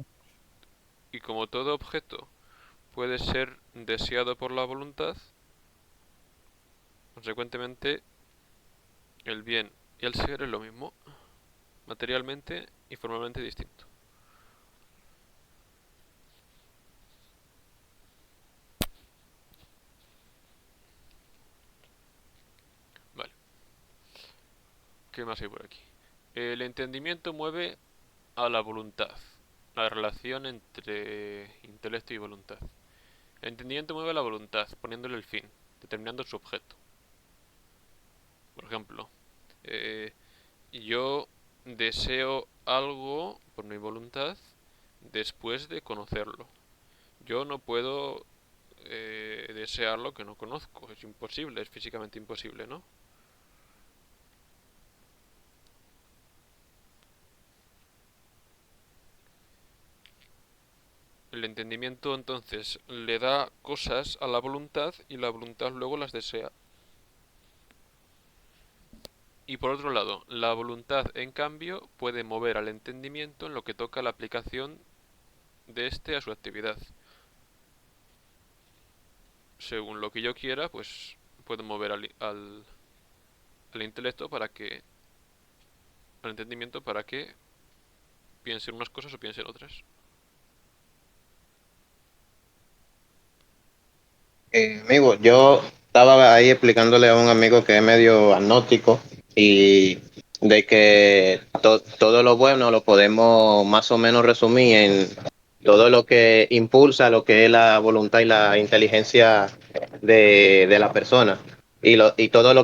y como todo objeto puede ser deseado por la voluntad, consecuentemente el bien y el ser es lo mismo, materialmente y formalmente distinto. Vale, ¿qué más hay por aquí? El entendimiento mueve a la voluntad, la relación entre intelecto y voluntad. El entendimiento mueve la voluntad, poniéndole el fin, determinando su objeto. Por ejemplo, eh, yo deseo algo por mi voluntad después de conocerlo. Yo no puedo desear lo que no conozco. Es imposible, es físicamente imposible, ¿no? El entendimiento entonces le da cosas a la voluntad y la voluntad luego las desea. Y por otro lado, la voluntad en cambio puede mover al entendimiento en lo que toca la aplicación de este a su actividad. Según lo que yo quiera, pues puedo mover al intelecto para que, al entendimiento para que piense en unas cosas o piense en otras. Amigo, yo estaba ahí explicándole a un amigo que es medio agnóstico y de que todo lo bueno lo podemos más o menos resumir en todo lo que impulsa lo que es la voluntad y la inteligencia de la persona. Y todo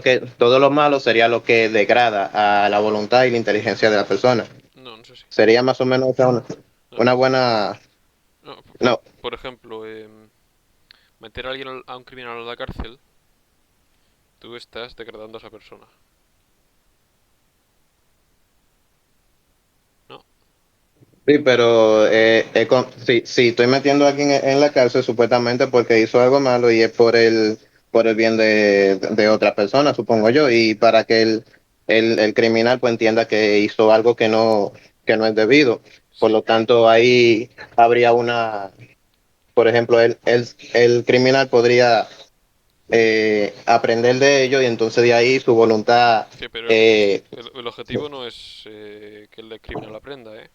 lo malo sería lo que degrada a la voluntad y la inteligencia de la persona. No, no sé si. Sería más o menos No, una buena... no, No, por ejemplo, meter a alguien a un criminal a la cárcel, tú estás degradando a esa persona. ¿No? sí, pero si estoy metiendo a alguien en la cárcel supuestamente porque hizo algo malo y es por el bien de otra persona, supongo yo, y para que el criminal pues entienda que hizo algo que no es debido. Por Sí, lo tanto, ahí habría por ejemplo, el criminal podría aprender de ello y entonces de ahí su voluntad sí, pero eh, el objetivo no es que el criminal aprenda, ¿eh?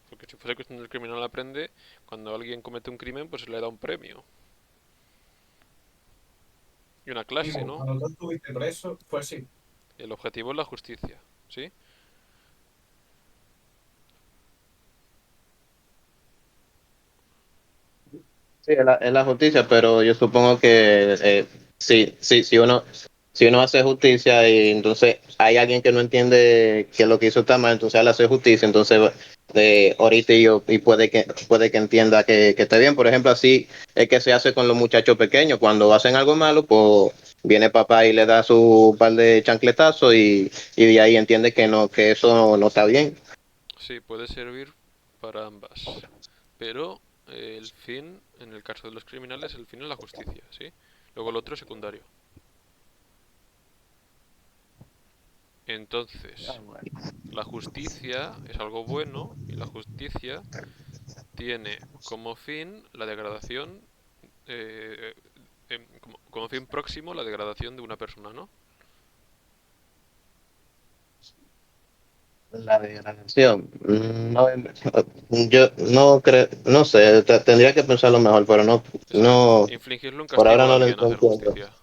Porque si fuese cuestión del criminal aprende, cuando alguien comete un crimen, pues se le da un premio. Y una clase, Amigo, ¿no? cuando tú estuviste preso, fue así. El objetivo es la justicia, ¿sí? sí, es la justicia, pero yo supongo que si uno hace justicia y entonces hay alguien que no entiende que lo que hizo está mal, entonces él hace justicia, entonces ahorita y puede que entienda que está bien. Por ejemplo, así es que se hace con los muchachos pequeños. Cuando hacen algo malo, pues viene papá y le da su par de chancletazos y de ahí entiende que no, que eso no está bien. Sí, puede servir para ambas. Pero el fin, en el caso de los criminales, el fin es la justicia, ¿sí? Luego el otro es secundario. Entonces, la justicia es algo bueno y la justicia tiene como fin la degradación, eh, como fin próximo la degradación de una persona, ¿no? La degradación. No, yo no creo, no sé, tendría que pensarlo mejor, pero Exacto. no, Infligirle un por castigo ahora a no lo alguien, hacer entiendo. justicia.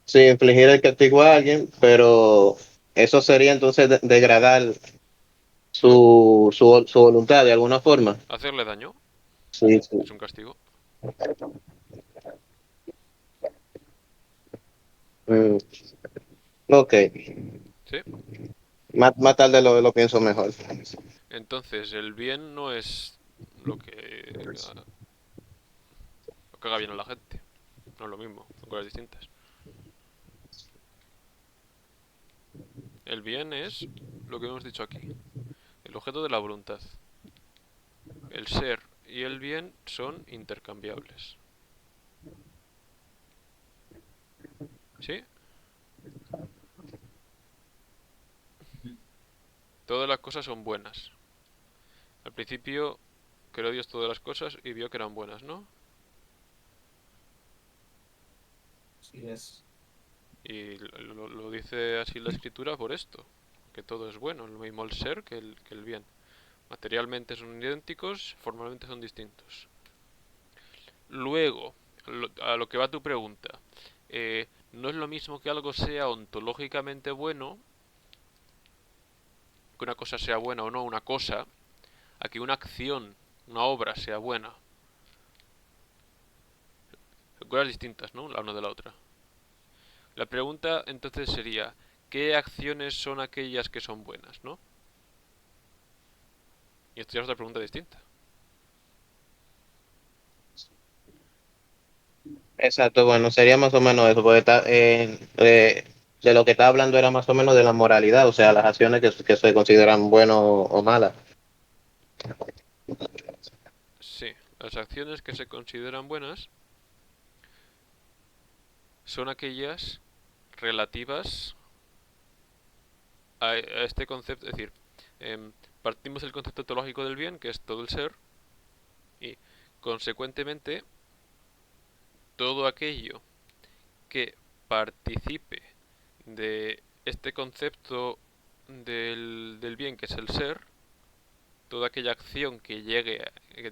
Sí, infligir el castigo a alguien, pero eso sería entonces degradar su voluntad de alguna forma. Hacerle daño Sí, sí. es un castigo. Mm, ok, ¿Sí? más tarde lo pienso mejor. Entonces, el bien no es lo que, lo que haga bien a la gente. No es lo mismo, son cosas distintas. El bien es lo que hemos dicho aquí, el objeto de la voluntad. El ser y el bien son intercambiables. ¿Sí? Todas las cosas son buenas. Al principio creó Dios todas las cosas y vio que eran buenas, ¿no? Así es. Y lo dice así la escritura por esto, que todo es bueno, lo mismo el ser que el bien. Materialmente son idénticos, formalmente son distintos. Luego, a lo que va tu pregunta, no es lo mismo que algo sea ontológicamente bueno, que una cosa sea buena o no, una cosa, a que una acción, una obra sea buena. cosas distintas, ¿no? La una de la otra. La pregunta entonces sería, ¿qué acciones son aquellas que son buenas, no? Y esto ya es otra pregunta distinta. Exacto, bueno, sería más o menos eso, porque de lo que está hablando era más o menos de la moralidad, o sea, las acciones que se consideran buenas o malas. Sí, las acciones que se consideran buenas son aquellas relativas a este concepto, es decir, partimos del concepto teológico del bien, que es todo el ser, y consecuentemente todo aquello que participe de este concepto del bien, que es el ser, toda aquella acción que llegue, que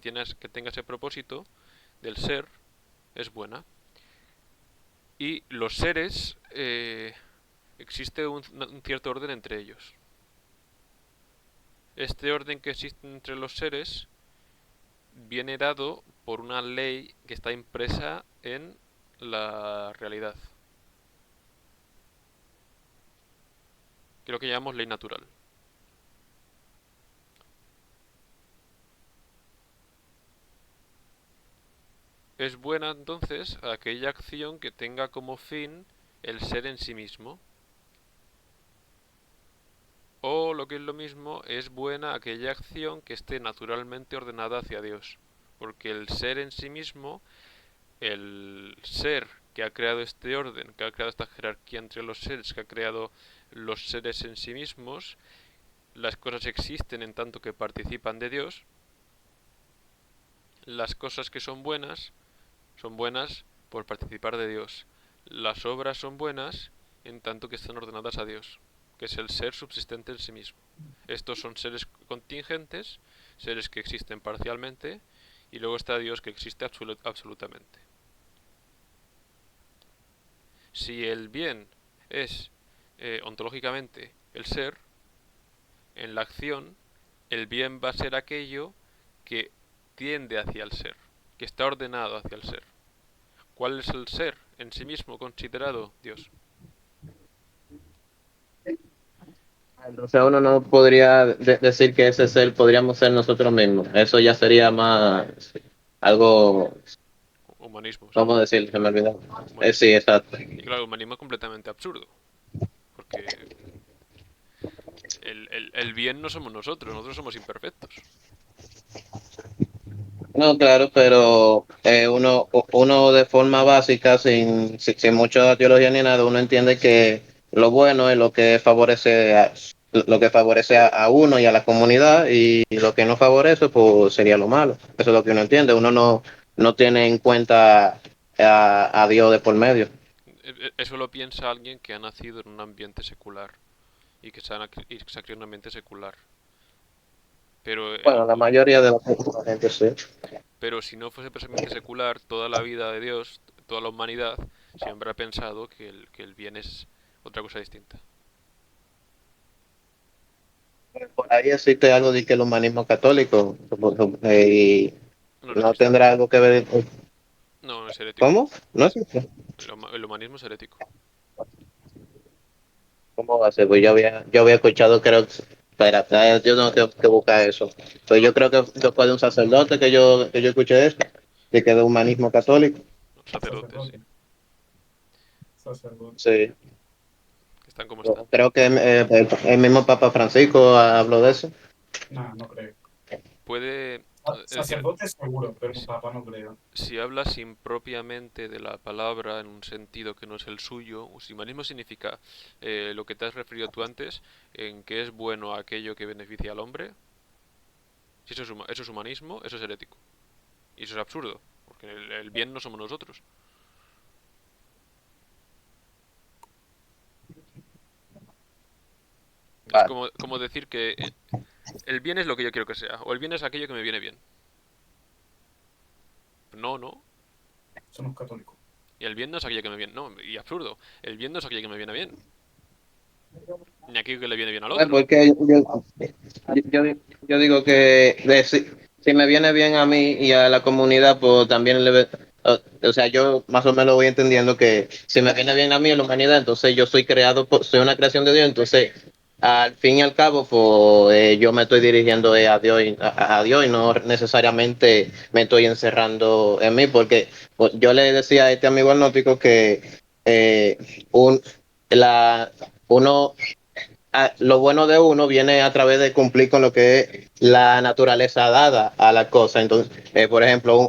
tenga ese propósito del ser, es buena. Y los seres, existe un cierto orden entre ellos. Este orden que existe entre los seres viene dado por una ley que está impresa en la realidad, que es lo que llamamos ley natural. Es buena entonces aquella acción que tenga como fin el ser en sí mismo. O lo que es lo mismo, es buena aquella acción que esté naturalmente ordenada hacia Dios. Porque el ser en sí mismo, el ser que ha creado este orden, que ha creado esta jerarquía entre los seres, que ha creado los seres en sí mismos, las cosas existen en tanto que participan de Dios. Las cosas que son buenas por participar de Dios. Las obras son buenas en tanto que están ordenadas a Dios, que es el ser subsistente en sí mismo. Estos son seres contingentes, seres que existen parcialmente, y luego está Dios que existe absolutamente. Si el bien es ontológicamente el ser, en la acción, el bien va a ser aquello que tiende hacia el ser, que está ordenado hacia el ser. ¿Cuál es el ser en sí mismo considerado? Dios. O sea, uno no podría decir que ese ser podríamos ser nosotros mismos. Eso ya sería más algo, Humanismo, sí. ¿cómo decir? Se me olvidó. Humanismo. Sí, exacto. Y claro, el humanismo es completamente absurdo, porque el bien no somos nosotros somos imperfectos. No, claro, pero uno de forma básica, sin mucha teología ni nada, uno entiende que lo bueno es lo que favorece a uno y a la comunidad, y lo que no favorece, pues sería lo malo. Eso es lo que uno entiende. Uno no tiene en cuenta a Dios de por medio. Eso lo piensa alguien que ha nacido en un ambiente secular y que se ha criado en un ambiente secular. Pero, Bueno, la mayoría de la gente sí. pero si no fuese precisamente secular, toda la vida de Dios, toda la humanidad, siempre ha pensado que el bien es otra cosa distinta. Por ahí existe algo de que el humanismo católico, y No, no no existe. tendrá algo que ver. No, no es herético. ¿Cómo? ¿No existe? El humanismo es herético. ¿Cómo va a ser? Pues yo había escuchado, creo, espera, yo no tengo que buscar eso. Pues yo creo que fue de un sacerdote que yo escuché eso, de que de humanismo católico. No, sacerdotes, sí, Sacerdote. Sacerdote. Sí. que están como están. Creo que el mismo Papa Francisco habló de eso. Nah, no creo. Puede, es decir, Sacerdote seguro, pero un papa no creo. si hablas impropiamente de la palabra en un sentido que no es el suyo, humanismo significa lo que te has referido tú antes, en que es bueno aquello que beneficia al hombre. Si eso es humanismo, eso es herético. Y eso es absurdo, porque el bien no somos nosotros. Es Vale. como decir que el bien es lo que yo quiero que sea, o el bien es aquello que me viene bien. No, no. Somos católicos. Y el bien no es aquello que me viene. No, y absurdo. El bien no es aquello que me viene bien. Ni aquello que le viene bien al otro. Porque yo digo que si me viene bien a mí y a la comunidad, pues también O sea, yo más o menos voy entendiendo que si me viene bien a mí en la humanidad, entonces yo soy creado, soy una creación de Dios, entonces al fin y al cabo, pues yo me estoy dirigiendo a Dios, a Dios y no necesariamente me estoy encerrando en mí, porque pues, yo le decía a este amigo agnóstico que eh, un, la, uno lo bueno de uno viene a través de cumplir con lo que es la naturaleza dada a la cosa. Entonces, por ejemplo,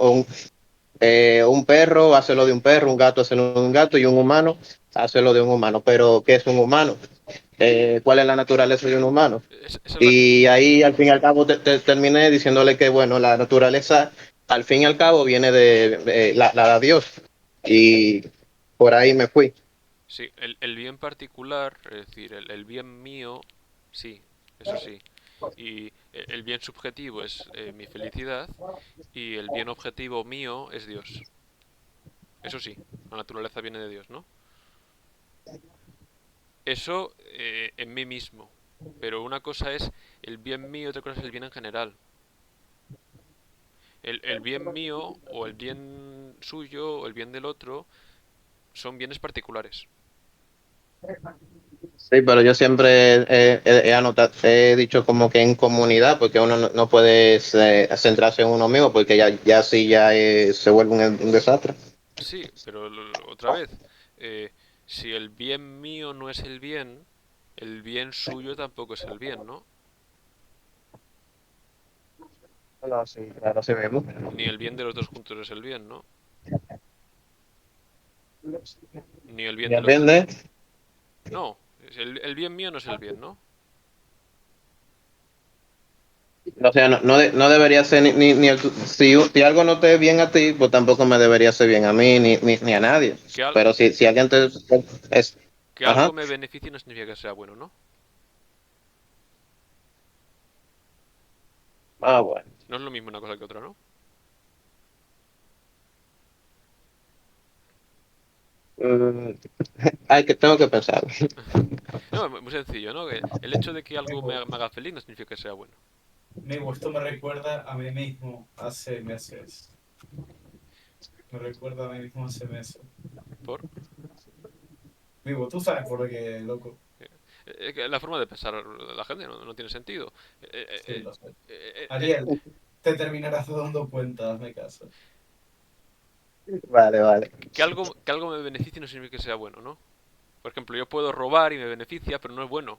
un perro hace lo de un perro, un gato hace lo de un gato y un humano hace lo de un humano. Pero, ¿qué es un humano? ¿Cuál es la naturaleza de un humano? Esa es la... Y ahí al fin y al cabo terminé diciéndole que, bueno, la naturaleza al fin y al cabo viene de la de Dios. Y por ahí me fui. Sí, el bien particular, es decir, el bien mío, sí, eso sí. Y el bien subjetivo es mi felicidad y el bien objetivo mío es Dios. Eso sí, la naturaleza viene de Dios, ¿no? Eso en mí mismo. Pero una cosa es el bien mío, otra cosa es el bien en general. El bien mío o el bien suyo o el bien del otro son bienes particulares. Sí, pero yo siempre he anotado, he dicho como que en comunidad, porque uno no puede centrarse en uno mismo, porque ya sí ya se vuelve un desastre. Sí, pero otra vez, si el bien mío no es el bien suyo tampoco es el bien, ¿no? No, sí, claro, sí mismo. Ni el bien de los dos juntos es el bien, ¿no? Ni el bien ¿Me de los... entiendes? No, el bien mío no es el bien, ¿no? O sea, no debería ser si algo no te es bien a ti, pues tampoco me debería ser bien a mí ni a nadie. Que, al- Pero si alguien te es, que algo ajá, me beneficie no significa que sea bueno, ¿no? bueno. No es lo mismo una cosa que otra, ¿no? Mm, tengo que pensar. No, muy sencillo, ¿no? Que el hecho de que algo Amigo, me haga feliz no significa que sea bueno. amigo, esto me recuerda a mí mismo hace meses. Me recuerda a mí mismo hace meses. Por Amigo, tú sabes por qué, loco. que la forma de pensar de la gente no tiene sentido. Sí, lo sé. El, Ariel, te terminarás dando cuenta, hazme caso. Vale, vale. que algo me beneficie no significa que sea bueno, ¿no? Por ejemplo, yo puedo robar y me beneficia, pero no es bueno.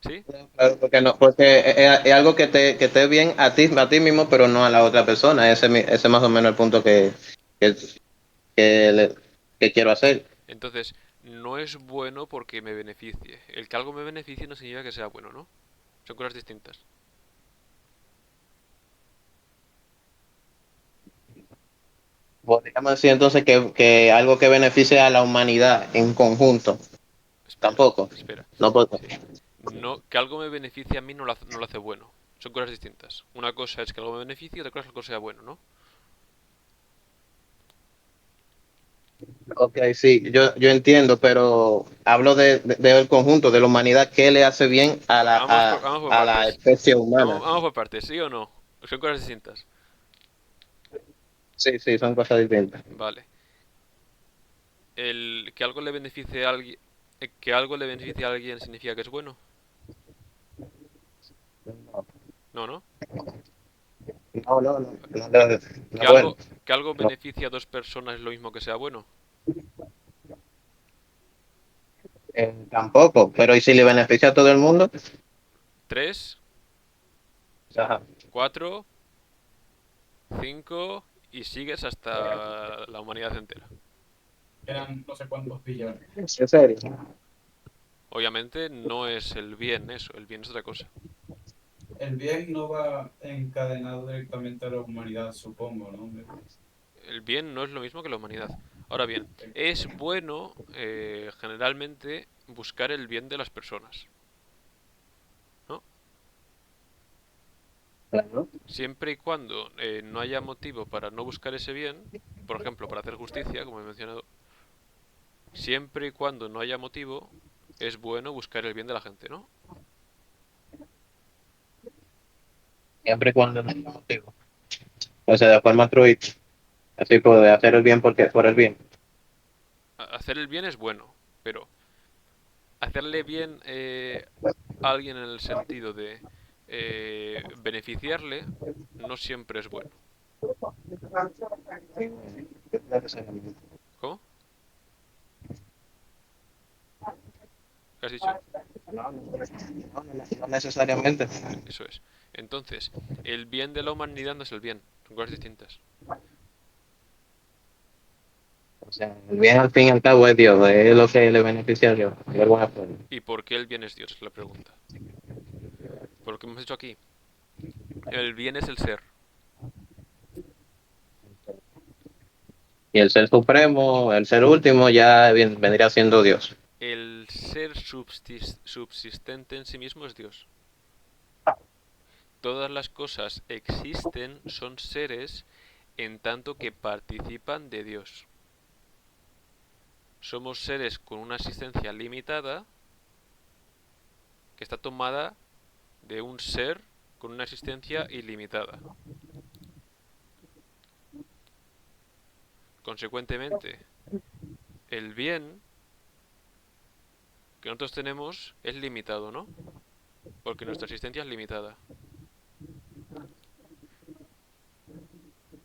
¿Sí? Claro, porque no, porque es algo que te bien a ti mismo, pero no a la otra persona. Ese es más o menos el punto que, que, le- que quiero hacer. Entonces, no es bueno porque me beneficie. El que algo me beneficie no significa que sea bueno, ¿no? Son cosas distintas. Podríamos decir entonces que algo que beneficie a la humanidad en conjunto. Espera, Tampoco. espera. No puedo. Sí. No, que algo me beneficie a mí no lo hace bueno. Son cosas distintas. Una cosa es que algo me beneficie y otra cosa es que algo sea bueno, ¿no? Ok, sí, yo entiendo, pero hablo del conjunto, de la humanidad, ¿qué le hace bien a Vale, vamos por a la partes. especie humana? Vamos por partes, ¿sí o no? Son cosas distintas. Sí, sí, son cosas distintas. Vale. El que algo le beneficie a alguien, que algo le beneficie a alguien significa que es bueno. No, ¿no? No, bueno, Que algo no, beneficie a dos personas es lo mismo que sea bueno. tampoco, pero ¿y si le beneficia a todo el mundo? Tres, Ajá. cuatro, cinco y sigues hasta la humanidad entera. Eran no sé cuántos billones. ¿En serio? Obviamente no es el bien eso, el bien es otra cosa. El bien no va encadenado directamente a la humanidad, supongo, ¿no? El bien no es lo mismo que la humanidad. Ahora bien, es bueno generalmente buscar el bien de las personas, ¿no? Claro. Siempre y cuando no haya motivo para no buscar ese bien, por ejemplo, para hacer justicia, como he mencionado, siempre y cuando no haya motivo, es bueno buscar el bien de la gente, ¿no? Siempre y cuando no haya motivo. O sea, de forma altruista. Así puede hacer el bien porque por el bien. Hacer el bien es bueno, pero hacerle bien a alguien en el sentido de beneficiarle no siempre es bueno. ¿Cómo? ¿Qué has dicho? No necesariamente. Eso es. Entonces, el bien de la humanidad no es el bien, son cosas distintas. O sea, el bien al fin y al cabo es Dios, es lo que le beneficia a Dios, de alguna forma. ¿Y por qué el bien es Dios? Es la pregunta. Por lo que hemos hecho aquí. El bien es el ser. Y el ser supremo, el ser último, ya vendría siendo Dios. El ser subsistente en sí mismo es Dios. Todas las cosas existen, son seres, en tanto que participan de Dios. Somos seres con una existencia limitada que está tomada de un ser con una existencia ilimitada. Consecuentemente, el bien que nosotros tenemos es limitado, ¿no? Porque nuestra existencia es limitada.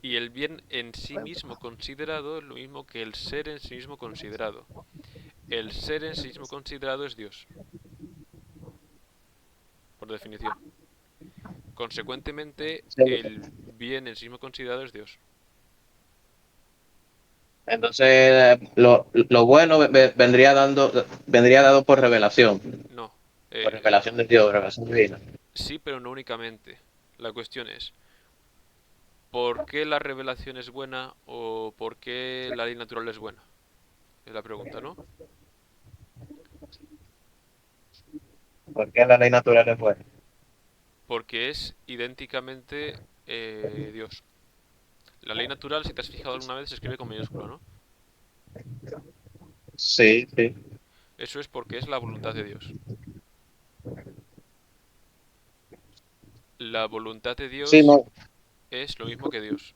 Y el bien en sí mismo considerado es lo mismo que el ser en sí mismo considerado. El ser en sí mismo considerado es Dios, por definición. Consecuentemente, el bien en sí mismo considerado es Dios. Entonces, lo bueno vendría dado No. por Eh, revelación de Dios, revelación divina. sí, pero no únicamente. La cuestión es, ¿por qué la revelación es buena o por qué la ley natural es buena? Es la pregunta, ¿no? Porque la ley natural es buena. Porque es idénticamente Dios. La ley natural, si te has fijado alguna vez, se escribe con minúscula, ¿no? Sí, sí. Eso es porque es la voluntad de Dios. La voluntad de Sí, Dios no. es lo mismo que Dios.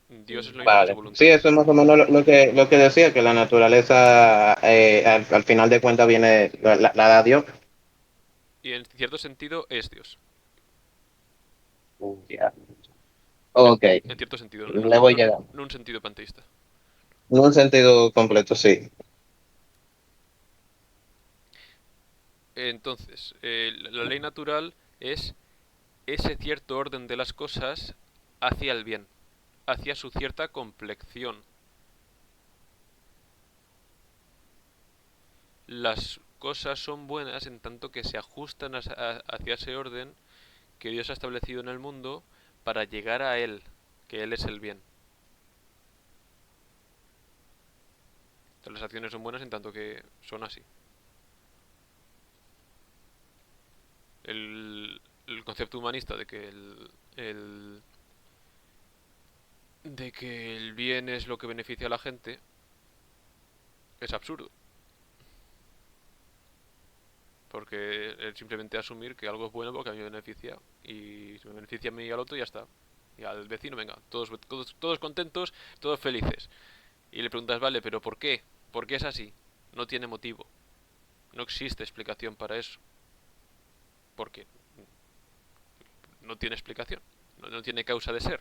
Dios es lo mismo que su Vale. Sí, voluntad. eso es más o menos lo que decía, que la naturaleza al final de cuentas viene, la da Dios. Y en cierto sentido es Dios. Ya. En, Ok, en cierto sentido, le voy llegando. no un sentido panteísta. En un sentido completo, sí. Entonces, la ley natural es ese cierto orden de las cosas hacia el bien, hacia su cierta complexión. Las cosas son buenas en tanto que se ajustan hacia ese orden que Dios ha establecido en el mundo para llegar a Él, que Él es el bien. Las acciones son buenas en tanto que son así. El concepto humanista de que de que el bien es lo que beneficia a la gente es absurdo. Porque es simplemente asumir que algo es bueno porque a mí me beneficia. Y si me beneficia a mí y al otro, ya está. Y al vecino, venga, todos contentos, todos felices. Y le preguntas, vale, pero ¿por qué? ¿Por qué es así? No tiene motivo. No existe explicación para eso. Porque no tiene explicación. No tiene causa de ser.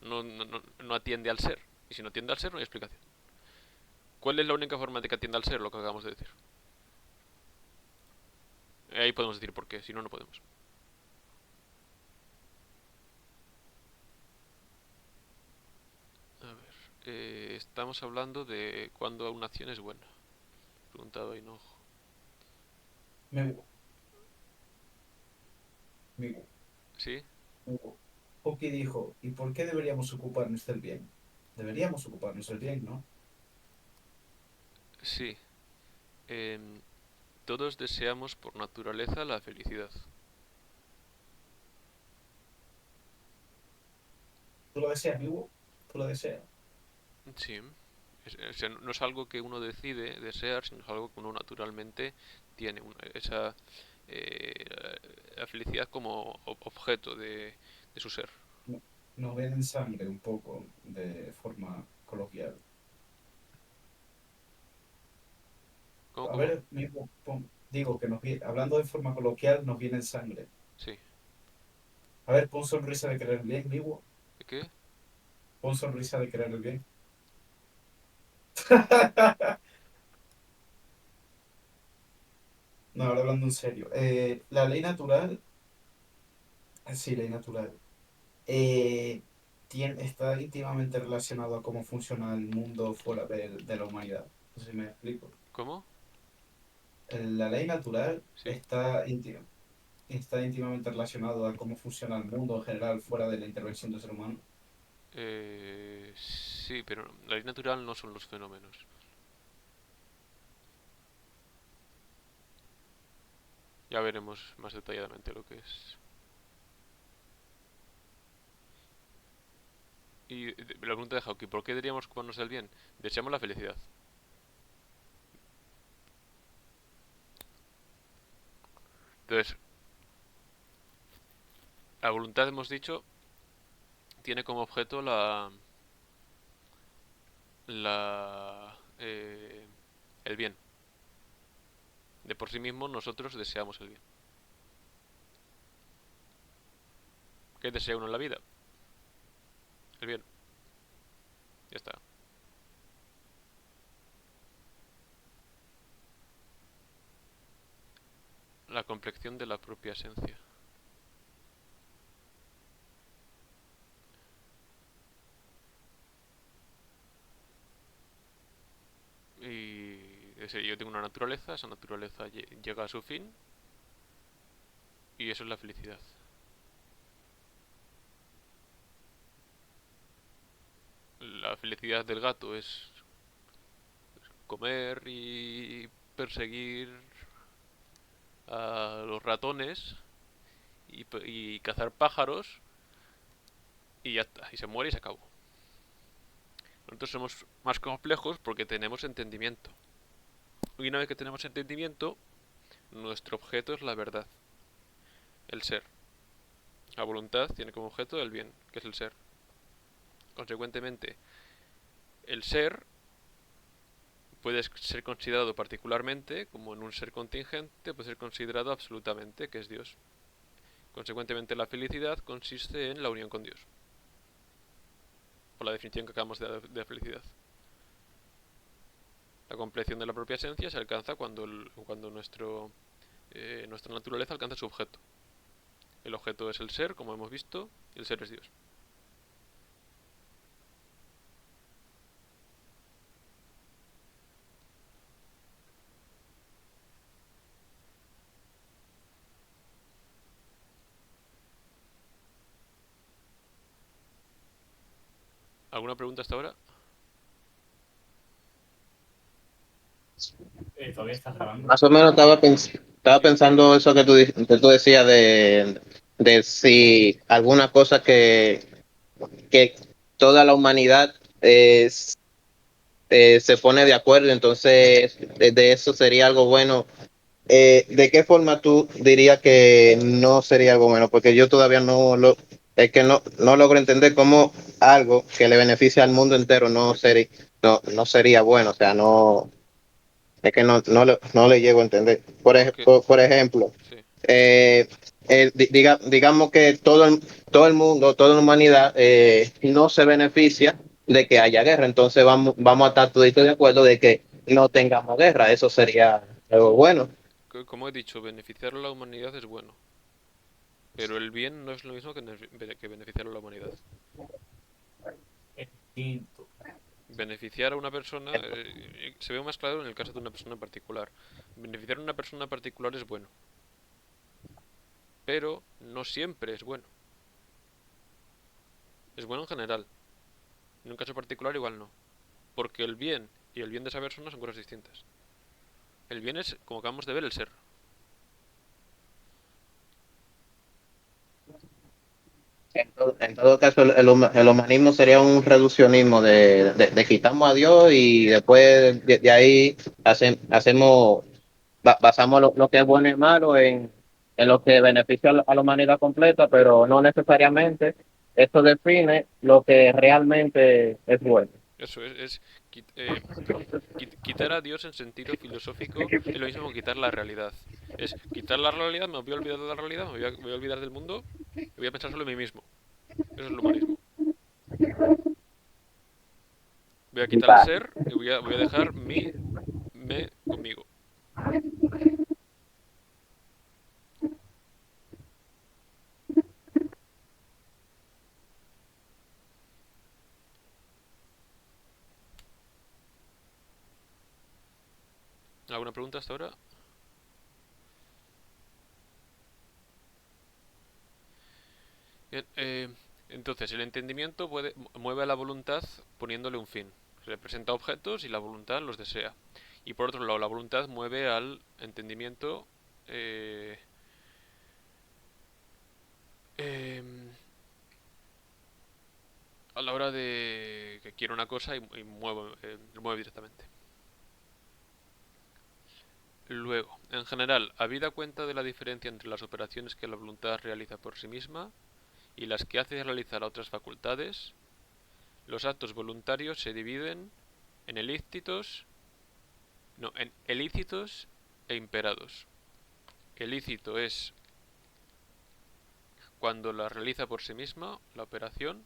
No atiende al ser. Y si no atiende al ser, no hay explicación. ¿Cuál es la única forma de que atienda al ser? Lo que acabamos de decir. Ahí podemos decir por qué, si no, no podemos. A ver, estamos hablando de cuando una acción es buena. Preguntado Hinojo. Me, me, ¿Sí? Oki dijo, ¿y por qué deberíamos ocuparnos del bien? Deberíamos ocuparnos del bien, ¿no? Sí. Em, todos deseamos por naturaleza la felicidad. ¿Tú lo deseas, vivo? ¿Tú lo deseas? Sí. O sea, no es algo que uno decide desear, sino es algo que uno naturalmente tiene. eh, la felicidad como objeto de su ser. Nos viene en sangre un poco de forma coloquial. ¿Cómo, A cómo? ver, mismo, digo que hablando de forma coloquial, nos viene en sangre. Sí. A ver, pon sonrisa de querer el bien, Miwo. ¿Qué? Pon sonrisa de querer el bien. No, ahora hablando en serio. La ley natural, sí, ley natural, eh, está íntimamente relacionado a cómo funciona el mundo fuera de la humanidad. No sé si me explico. ¿Cómo? La ley natural Sí. está íntimamente relacionado a cómo funciona el mundo en general fuera de la intervención del ser humano. Sí, pero la ley natural no son los fenómenos. Ya veremos más detalladamente lo que es. Y la pregunta de Hawking, ¿por qué deberíamos ocuparnos del bien? Deseamos la felicidad. Entonces, la voluntad, hemos dicho, tiene como objeto el bien. De por sí mismo nosotros deseamos el bien. ¿Qué desea uno en la vida? El bien. Ya está. La complexión de la propia esencia. Y es decir, yo tengo una naturaleza, esa naturaleza llega a su fin y eso es la felicidad. La felicidad del gato es comer y perseguir a los ratones y cazar pájaros y ya está, y se muere y se acabó. Nosotros somos más complejos porque tenemos entendimiento. Y una vez que tenemos entendimiento, nuestro objeto es la verdad, el ser. La voluntad tiene como objeto el bien, que es el ser. Consecuentemente, el ser puede ser considerado particularmente como en un ser contingente, puede ser considerado absolutamente, que es Dios. Consecuentemente, la felicidad consiste en la unión con Dios, por la definición que acabamos de dar de felicidad. La compleción de la propia esencia se alcanza cuando nuestra naturaleza alcanza su objeto. El objeto es el ser, como hemos visto, y el ser es Dios. ¿Alguna pregunta hasta ahora? Todavía estás grabando. Más o menos estaba Sí. pensando eso que tú decías de si alguna cosa que toda la humanidad se pone de acuerdo, entonces de eso sería algo bueno. ¿De qué forma tú dirías que no sería algo bueno? Porque yo todavía es que no logro entender cómo algo que le beneficia al mundo entero no sería bueno. O sea, es que no le llego a entender. ¿Por qué? Por ejemplo, Sí. eh, digamos que todo el mundo, toda la humanidad no se beneficia de que haya guerra. Entonces vamos a estar todos de acuerdo de que no tengamos guerra. Eso sería algo bueno. Como he dicho, beneficiar a la humanidad es bueno, pero el bien no es lo mismo que beneficiar a la humanidad. Es distinto. Beneficiar a una persona se ve más claro en el caso de una persona en particular. Beneficiar a una persona en particular es bueno, pero no siempre es bueno. Es bueno en general. En un caso particular igual no. Porque el bien y el bien de esa persona son cosas distintas. El bien es, como acabamos de ver, el ser. En todo caso, el humanismo sería un reduccionismo de quitamos a Dios y después de ahí hacemos basamos lo que es bueno y malo en lo que beneficia a la humanidad completa, pero no necesariamente esto define lo que realmente es bueno. Eso es quitar a Dios en sentido filosófico es lo mismo que quitar la realidad. Es quitar la realidad, me voy a olvidar de la realidad, voy a olvidar del mundo y voy a pensar solo en mí mismo. Eso es el humanismo. Voy a quitar el Vale. ser y voy a dejar me conmigo. ¿Alguna pregunta hasta ahora? Bien, entonces, el entendimiento mueve a la voluntad poniéndole un fin. Se le presenta objetos y la voluntad los desea. Y por otro lado, la voluntad mueve al entendimiento eh, em, a la hora de que quiere una cosa y lo mueve directamente. Luego, en general, habida cuenta de la diferencia entre las operaciones que la voluntad realiza por sí misma y las que hace realizar a otras facultades, los actos voluntarios se dividen en ilícitos e imperados. Ilícito es cuando la realiza por sí misma, la operación,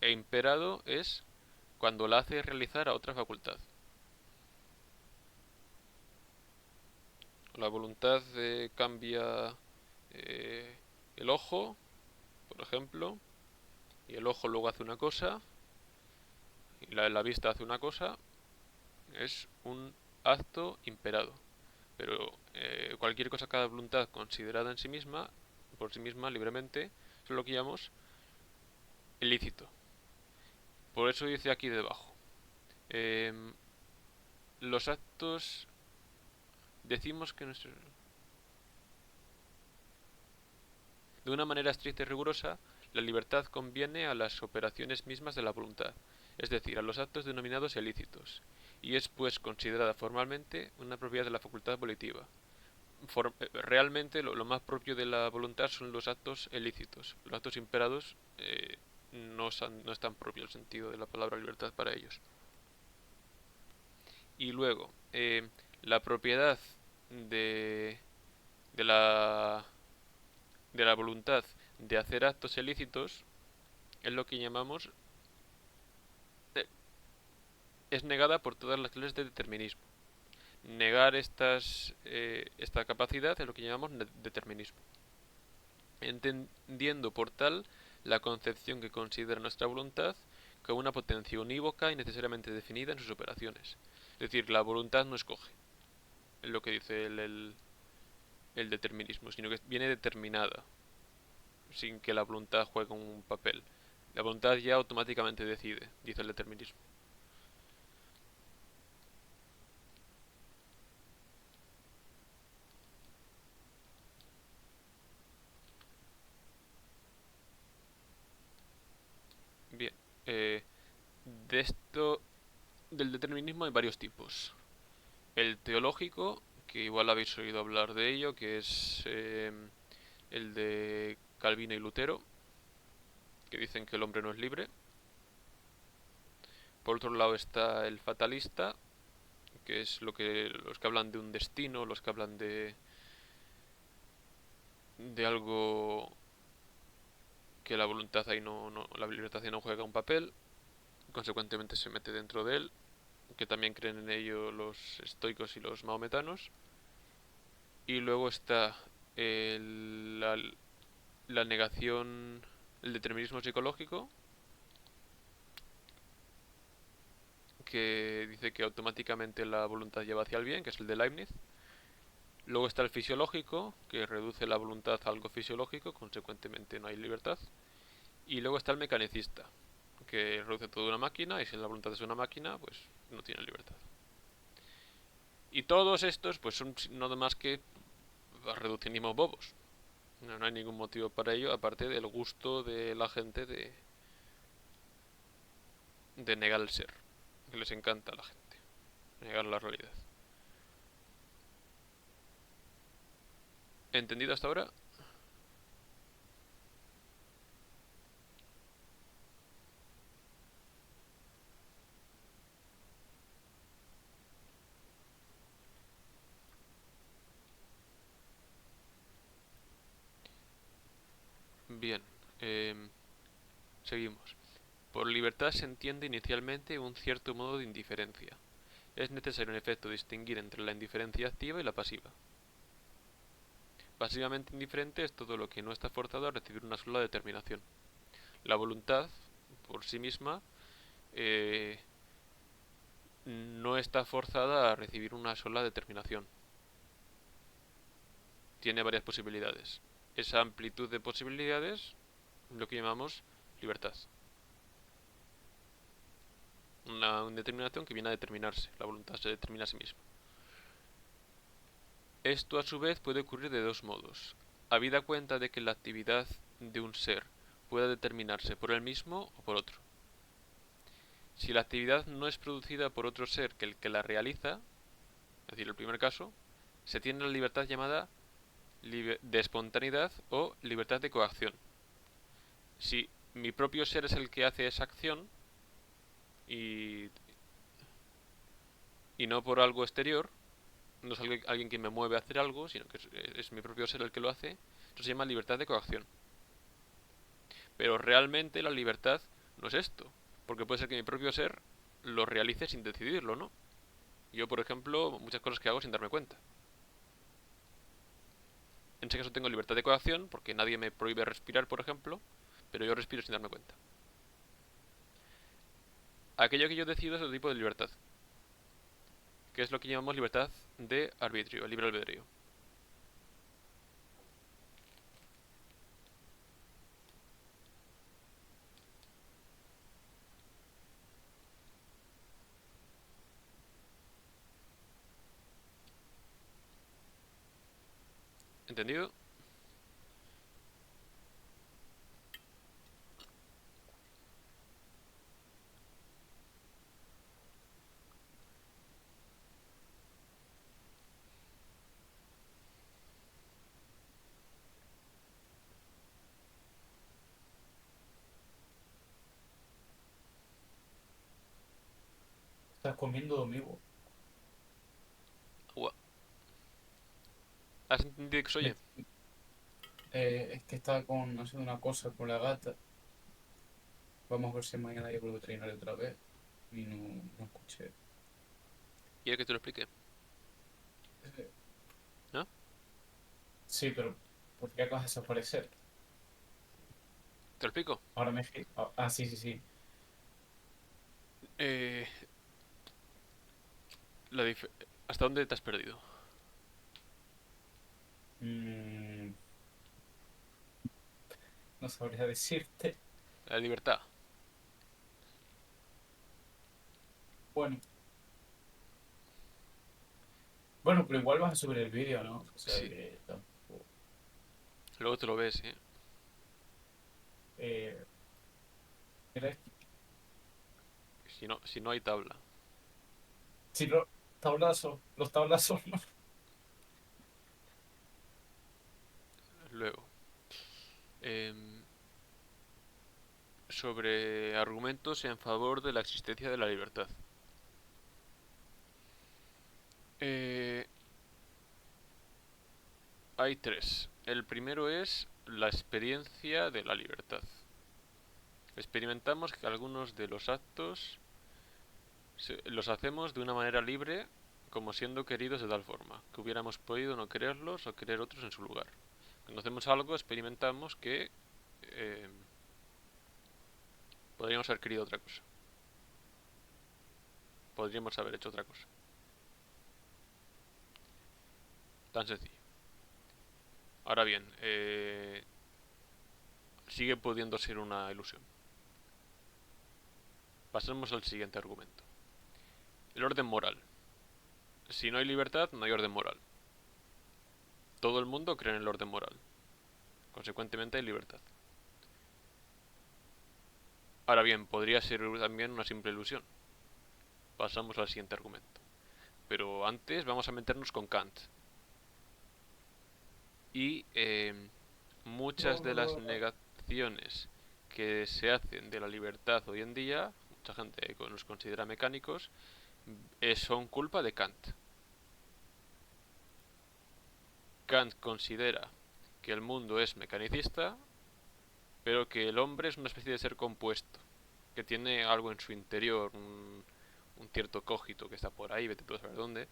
e imperado es cuando la hace realizar a otra facultad. La voluntad cambia el ojo, por ejemplo, y el ojo luego hace una cosa, y la vista hace una cosa, es un acto imperado. Pero cualquier cosa, cada voluntad considerada en sí misma, por sí misma, libremente, eso es lo que llamamos ilícito. Por eso dice aquí debajo. em, los actos, decimos que de una manera estricta y rigurosa, la libertad conviene a las operaciones mismas de la voluntad, es decir, a los actos denominados ilícitos, y es pues considerada formalmente una propiedad de la facultad volitiva. Realmente lo más propio de la voluntad son los actos ilícitos. Los actos imperados no es tan propio el sentido de la palabra libertad para ellos. Y luego, la propiedad de, de la de la voluntad de hacer actos ilícitos es lo que llamamos eh, es negada por todas las leyes de determinismo. Negar esta capacidad es lo que llamamos determinismo, entendiendo por tal la concepción que considera nuestra voluntad como una potencia unívoca y necesariamente definida en sus operaciones. Es decir, la voluntad no escoge, es lo que dice el determinismo, sino que viene determinada, sin que la voluntad juegue un papel. La voluntad ya automáticamente decide, dice el determinismo. Bien, de esto del determinismo hay varios tipos. El teológico, que igual habéis oído hablar de ello, que es el de Calvino y Lutero, que dicen que el hombre no es libre. Por otro lado está el fatalista, que es los que hablan de un destino, los que hablan de algo que la voluntad ahí la libertad ahí no juega un papel, consecuentemente se mete dentro de él, que también creen en ello los estoicos y los mahometanos. Y luego está la negación, el determinismo psicológico, que dice que automáticamente la voluntad lleva hacia el bien, que es el de Leibniz. Luego está el fisiológico, que reduce la voluntad a algo fisiológico, consecuentemente no hay libertad. Y luego está el mecanicista, que reduce toda una máquina, y si la voluntad es una máquina, pues no tiene libertad. Y todos estos pues son nada más que reduccionismos bobos. No hay ningún motivo para ello, aparte del gusto de la gente de negar el ser, que les encanta a la gente, negar la realidad. ¿Entendido hasta ahora? Bien, seguimos. Por libertad se entiende inicialmente un cierto modo de indiferencia. Es necesario en efecto distinguir entre la indiferencia activa y la pasiva. Pasivamente indiferente es todo lo que no está forzado a recibir una sola determinación. La voluntad, por sí misma, eh, no está forzada a recibir una sola determinación. Tiene varias posibilidades. Esa amplitud de posibilidades es lo que llamamos libertad. Una determinación que viene a determinarse. La voluntad se determina a sí misma. Esto a su vez puede ocurrir de dos modos. Habida cuenta de que la actividad de un ser pueda determinarse por él mismo o por otro. Si la actividad no es producida por otro ser que el que la realiza, es decir, el primer caso, se tiene la libertad llamada de espontaneidad o libertad de coacción. Si mi propio ser es el que hace esa acción y no por algo exterior, no es alguien que me mueve a hacer algo, sino que es mi propio ser el que lo hace, eso se llama libertad de coacción. Pero realmente la libertad no es esto, porque puede ser que mi propio ser lo realice sin decidirlo, ¿no? Yo, por ejemplo, muchas cosas que hago sin darme cuenta. En ese caso tengo libertad de coacción, porque nadie me prohíbe respirar, por ejemplo, pero yo respiro sin darme cuenta. Aquello que yo decido es otro tipo de libertad, que es lo que llamamos libertad de arbitrio, libre albedrío. ¿Entendido? Estás comiendo domingo. Ua. ¿Has entendido que soy? Es que estaba haciendo una cosa con la gata. Vamos a ver si mañana llevo al veterinario otra vez. Y no escuché. ¿Quieres que te lo explique? ¿No? Sí, pero ¿por qué acabas de desaparecer? ¿Te lo explico? Ahora me... sí, sí, sí. Eh, la ¿Hasta dónde te has perdido? Mm, no sabría decirte. La libertad. Bueno. Bueno, pero igual vas a subir el vídeo, ¿no? O sea Sí. que tampoco... Luego te lo ves, ¿eh? Mira, Si no hay tabla. si los tablazos, ¿no? Luego. Em, sobre argumentos en favor de la existencia de la libertad. Eh, Hay tres. El primero es la experiencia de la libertad. Experimentamos que algunos de los actos los hacemos de una manera libre, como siendo queridos de tal forma, que hubiéramos podido no quererlos o querer otros en su lugar. Cuando hacemos algo, experimentamos que podríamos haber querido otra cosa. Podríamos haber hecho otra cosa. Tan sencillo. Ahora bien, sigue pudiendo ser una ilusión. Pasemos al siguiente argumento. El orden moral. Si no hay libertad, no hay orden moral. Todo el mundo cree en el orden moral. Consecuentemente hay libertad. Ahora bien, podría ser también una simple ilusión. Pasamos al siguiente argumento. Pero antes vamos a meternos con Kant. Y muchas de las negaciones que se hacen de la libertad hoy en día, mucha gente nos considera mecánicos, son culpa de Kant. Kant considera que el mundo es mecanicista, pero que el hombre es una especie de ser compuesto, que tiene algo en su interior, un cierto cogito que está por ahí, vete tú a saber dónde,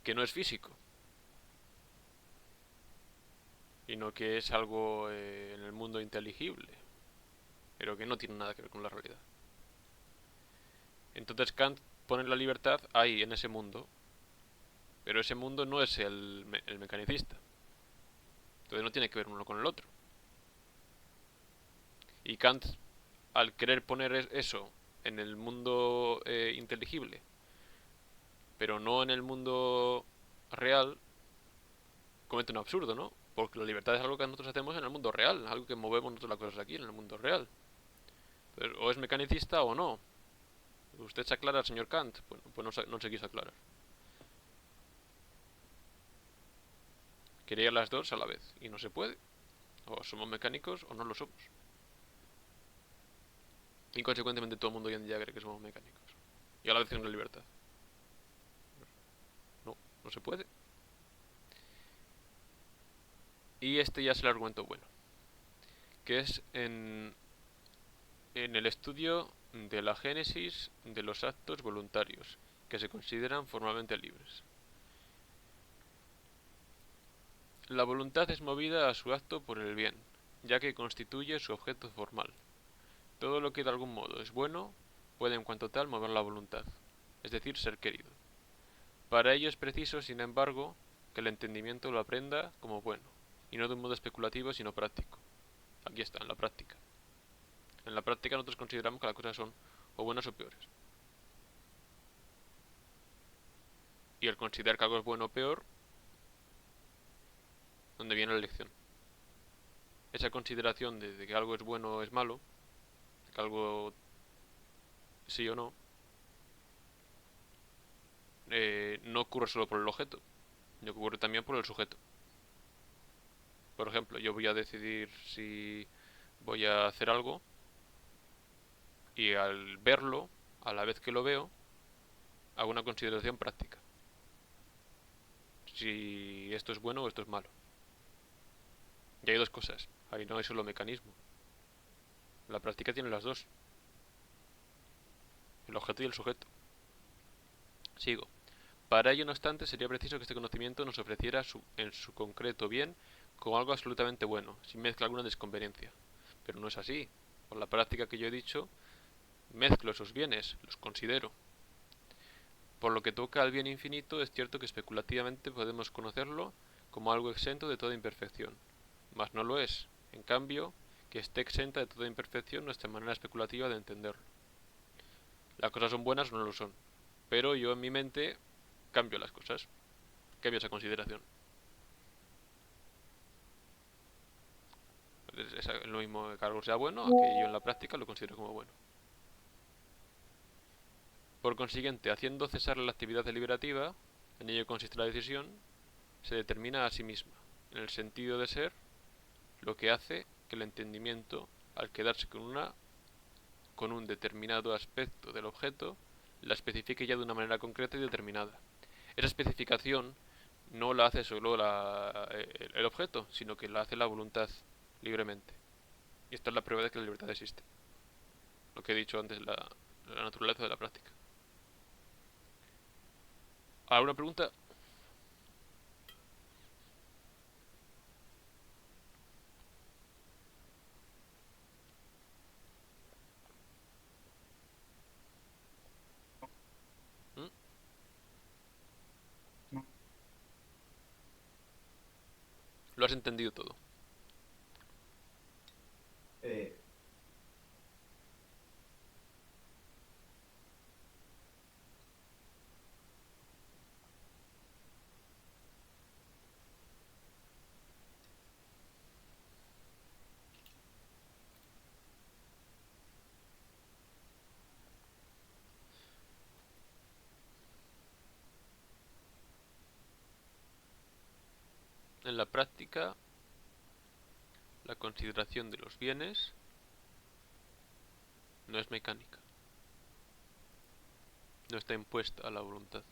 que no es físico, sino que es algo en el mundo inteligible, pero que no tiene nada que ver con la realidad. Entonces Kant pone la libertad ahí, en ese mundo, pero ese mundo no es el mecanicista. Entonces no tiene que ver uno con el otro. Y Kant, al querer poner eso en el mundo inteligible, pero no en el mundo real, comete un absurdo, ¿no? Porque la libertad es algo que nosotros hacemos en el mundo real, algo que movemos nosotros las cosas aquí, en el mundo real. Entonces, o es mecanicista o no. ¿Usted se aclara, señor Kant? Bueno, pues no se quiso aclarar. Quería las dos a la vez, y no se puede. O somos mecánicos o no lo somos. Y consecuentemente todo el mundo hoy en día cree que somos mecánicos. Y a la vez que es una libertad. No se puede. Y este ya es el argumento bueno, que es en el estudio de la génesis de los actos voluntarios, que se consideran formalmente libres. La voluntad es movida a su acto por el bien, ya que constituye su objeto formal. Todo lo que de algún modo es bueno puede en cuanto tal mover la voluntad, es decir, ser querido. Para ello es preciso, sin embargo, que el entendimiento lo aprenda como bueno, y no de un modo especulativo, sino práctico. Aquí está, en la práctica. En la práctica nosotros consideramos que las cosas son o buenas o peores. Y el considerar que algo es bueno o peor, donde viene la elección. Esa consideración de que algo es bueno o es malo, de que algo sí o no, no ocurre solo por el objeto, sino que ocurre también por el sujeto. Por ejemplo, yo voy a decidir si voy a hacer algo y al verlo, a la vez que lo veo, hago una consideración práctica. Si esto es bueno o esto es malo. Y hay dos cosas, ahí no hay solo mecanismo. La práctica tiene las dos, el objeto y el sujeto. Sigo. Para ello, no obstante, sería preciso que este conocimiento nos ofreciera en su concreto bien como algo absolutamente bueno, sin mezcla alguna desconveniencia. Pero no es así. Por la práctica que yo he dicho, mezclo esos bienes, los considero. Por lo que toca al bien infinito, es cierto que especulativamente podemos conocerlo como algo exento de toda imperfección, mas no lo es. En cambio, que esté exenta de toda imperfección nuestra manera especulativa de entenderlo. Las cosas son buenas o no lo son, pero yo en mi mente cambio las cosas, cambio esa consideración. Es lo mismo que algo sea bueno, a que yo en la práctica lo considero como bueno. Por consiguiente, haciendo cesar la actividad deliberativa, en ello consiste la decisión, se determina a sí misma, en el sentido de ser, lo que hace que el entendimiento, al quedarse con un determinado aspecto del objeto, la especifique ya de una manera concreta y determinada. Esa especificación no la hace solo el objeto, sino que la hace la voluntad libremente. Y esta es la prueba de que la libertad existe. Lo que he dicho antes, la naturaleza de la práctica. ¿Alguna pregunta? ¿Mm? No. ¿Lo has entendido todo? Eh, En la práctica, la consideración de los bienes no es mecánica. No está impuesta a la voluntad.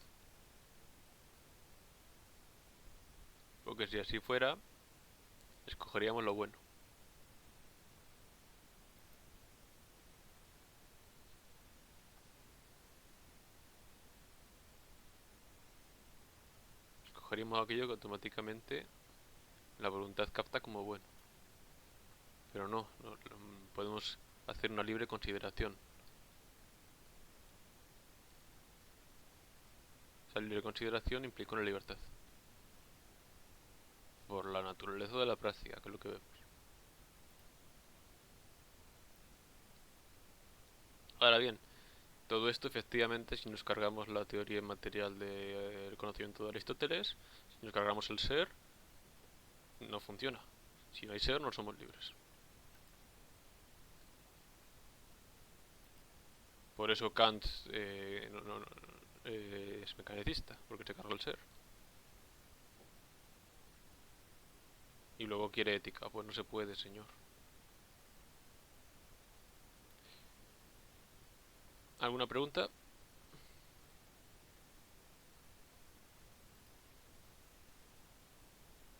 Porque si así fuera, escogeríamos lo bueno. Escogeríamos aquello que automáticamente la voluntad capta como bueno. Pero no, podemos hacer una libre consideración. Esa libre consideración implica una libertad. Por la naturaleza de la práctica, que es lo que vemos. Ahora bien, todo esto efectivamente, si nos cargamos la teoría material del conocimiento de Aristóteles, si nos cargamos el ser, no funciona. Si no hay ser, no somos libres. Por eso Kant es mecanicista, porque se carga el ser. Y luego quiere ética. Pues no se puede, señor. ¿Alguna pregunta?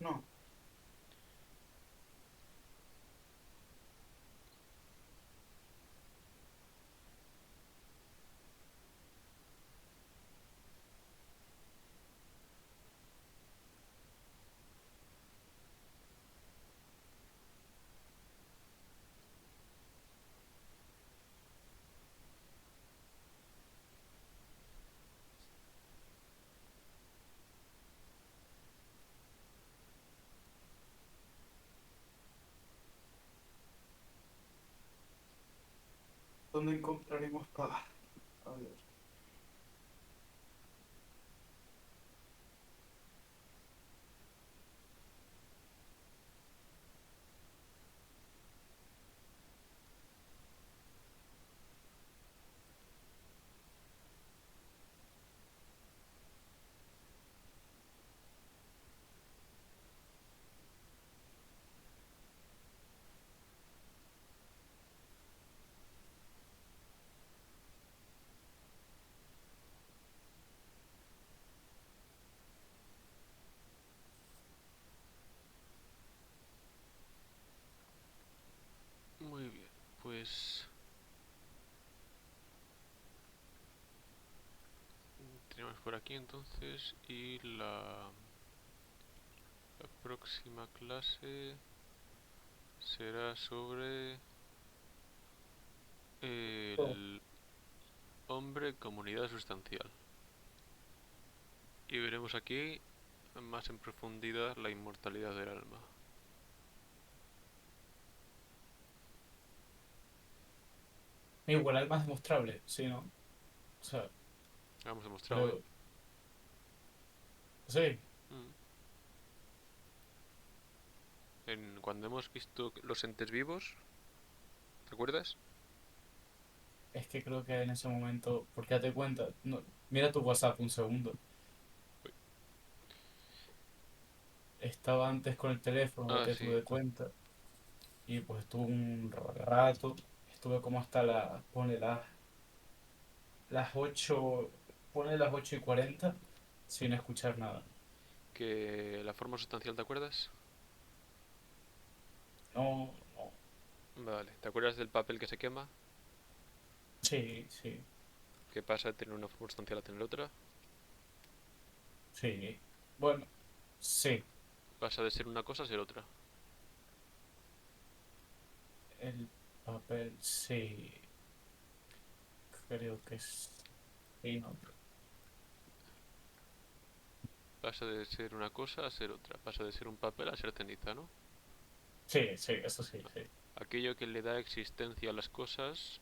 No. ¿Dónde encontraremos paz? A ver. Muy bien, pues tenemos por aquí entonces y la próxima clase será sobre el hombre como unidad sustancial. Y veremos aquí más en profundidad la inmortalidad del alma. Igual algo más demostrable, sí, ¿no? O sea, Lo hemos demostrado hoy. pero... Sí, Mm. Cuando hemos visto los entes vivos, ¿te acuerdas? es que creo que en ese momento, porque date cuenta, no, mira tu WhatsApp un segundo. Estaba antes con el teléfono, Ah, date tú sí. de cuenta. Y pues estuve un rato, estuve como hasta ponle las 8, ponle las 8:40 sin escuchar nada. Que la forma sustancial, ¿te acuerdas? No, no, Vale. ¿Te acuerdas del papel que se quema? sí, sí, ¿Qué pasa de tener una forma sustancial a tener otra? sí. Bueno, sí, Pasa de ser una cosa a ser otra. el papel, sí, creo que sí, no. Pasa de ser una cosa a ser otra. Pasa de ser un papel a ser ceniza, ¿no? Sí, sí, eso sí, sí. Aquello que le da existencia a las cosas.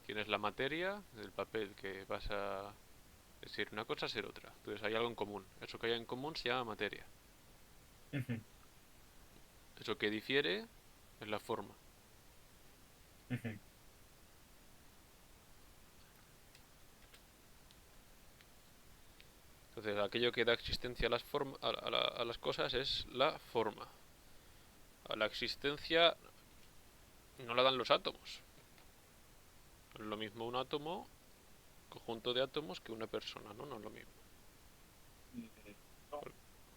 Tienes la materia del papel que pasa de ser una cosa a ser otra. Entonces hay algo en común. Eso que hay en común se llama materia. Ujú, Eso que difiere es la forma. ujú. Entonces, aquello que da existencia a a las cosas es la forma. A la existencia no la dan los átomos. No es lo mismo un átomo, conjunto de átomos, que una persona, ¿no? No es lo mismo.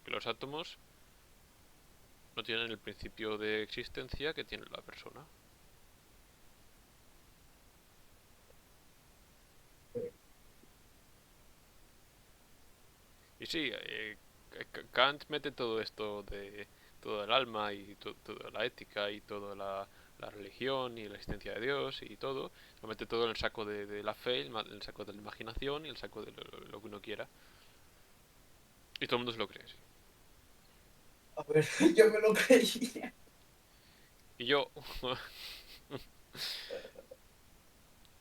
Que los átomos no tienen el principio de existencia que tiene la persona. Y sí, Kant mete todo esto de todo el alma y toda la ética y toda la religión y la existencia de Dios y todo, lo mete todo en el saco de la fe, en el saco de la imaginación y el saco de lo que uno quiera. Y todo el mundo se lo cree, sí. A ver, yo me lo creía. Y yo,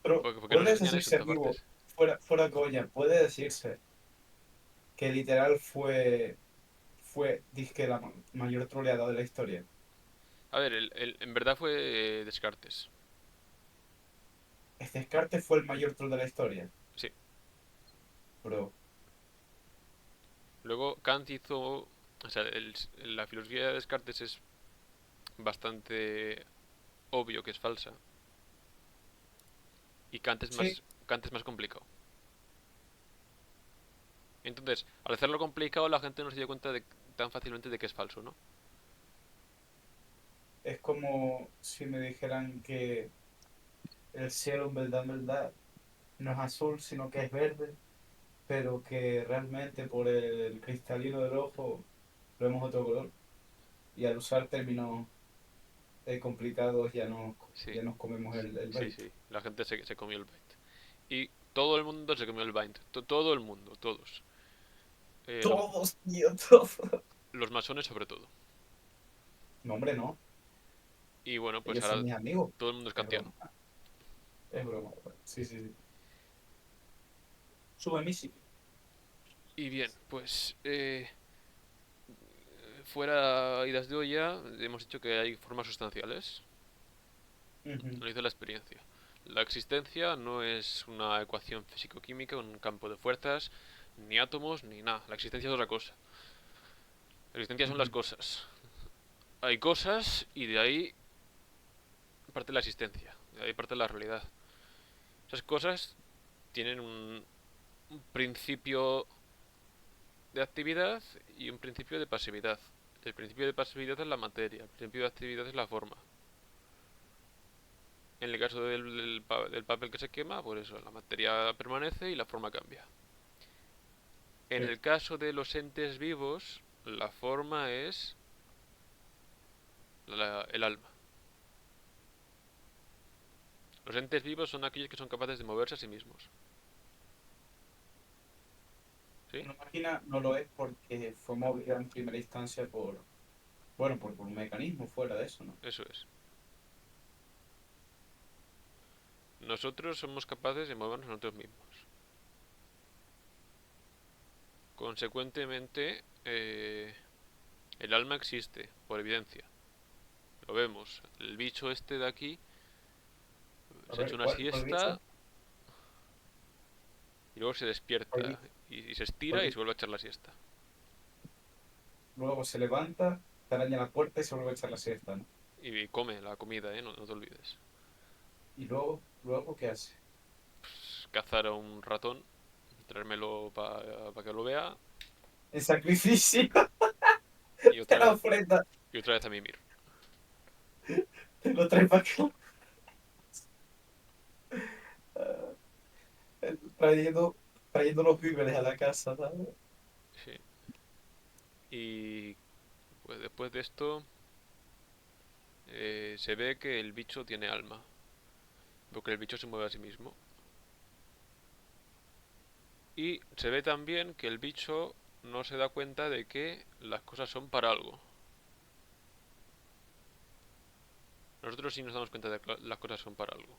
Pero porque nos puede enseñan eso en decirse, todas amigo, partes. fuera coña, puede decirse que literal fue, dizque la mayor troleada de la historia. A ver, en verdad fue Descartes. Este Descartes fue el mayor troll de la historia, Sí. bro. Luego Kant hizo... O sea, la filosofía de Descartes es bastante obvio que es falsa. Y Sí, Kant es más complicado. Entonces, al hacerlo complicado, la gente no se dio cuenta tan fácilmente de que es falso, ¿no? es como si me dijeran que el cielo en verdad, no es azul, sino que es verde, pero que realmente por el cristalino del ojo lo vemos otro color. Y al usar términos complicados Sí, ya nos comemos el sí, bait. sí. La gente se comió el Bind. Y todo el mundo se comió el Bind. Todo el mundo, todos. Los, Todos, tío, todos. los masones sobre todo. No, hombre, no. Y bueno, pues Ellos son ahora mis amigos. todo el mundo es Es kantiano. broma. Es broma. Sí, sí, sí. Sube Missy. Y bien, pues fuera idas de olla, hemos dicho que hay formas sustanciales. Ujú. Lo dice la experiencia. La existencia no es una ecuación físico-química, un campo de fuerzas, ni átomos, ni nada. La existencia es otra cosa. La existencia son las Ujú. cosas. Hay cosas y de ahí parte la existencia, de ahí parte la realidad. Esas cosas tienen un principio de actividad y un principio de pasividad. El principio de pasividad es la materia, el principio de actividad es la forma. En el caso del papel que se quema, pues eso, la materia permanece y la forma cambia. En Sí. el caso de los entes vivos, la forma es el alma. Los entes vivos son aquellos que son capaces de moverse a sí mismos. ¿Sí? Una máquina no lo es porque fue movida en primera instancia bueno, por un mecanismo fuera de eso, ¿no? Eso es. Nosotros somos capaces de movernos nosotros mismos. Consecuentemente, el alma existe, por evidencia. Lo vemos. El bicho este de aquí A se echa ver, una ¿cuál bicho? siesta y luego se ¿Cuál despierta bicho? y se ¿Cuál estira y se bicho? vuelve a echar la siesta. Luego se levanta, te araña la puerta y se vuelve a echar la siesta, ¿no? Y come la comida, ¿eh? No te olvides. Y luego, ¿qué hace? Pues, cazar a un ratón, traérmelo para que lo vea El sacrificio y te otra la vez, ofrenda, y otra vez a mimir. te lo trae para que trayendo, trayendo los víveres a la casa, ¿sabes? Sí. Y pues después de esto se ve que el bicho tiene alma, porque el bicho se mueve a sí mismo. Y se ve también que el bicho no se da cuenta de que las cosas son para algo. Nosotros sí nos damos cuenta de que las cosas son para algo,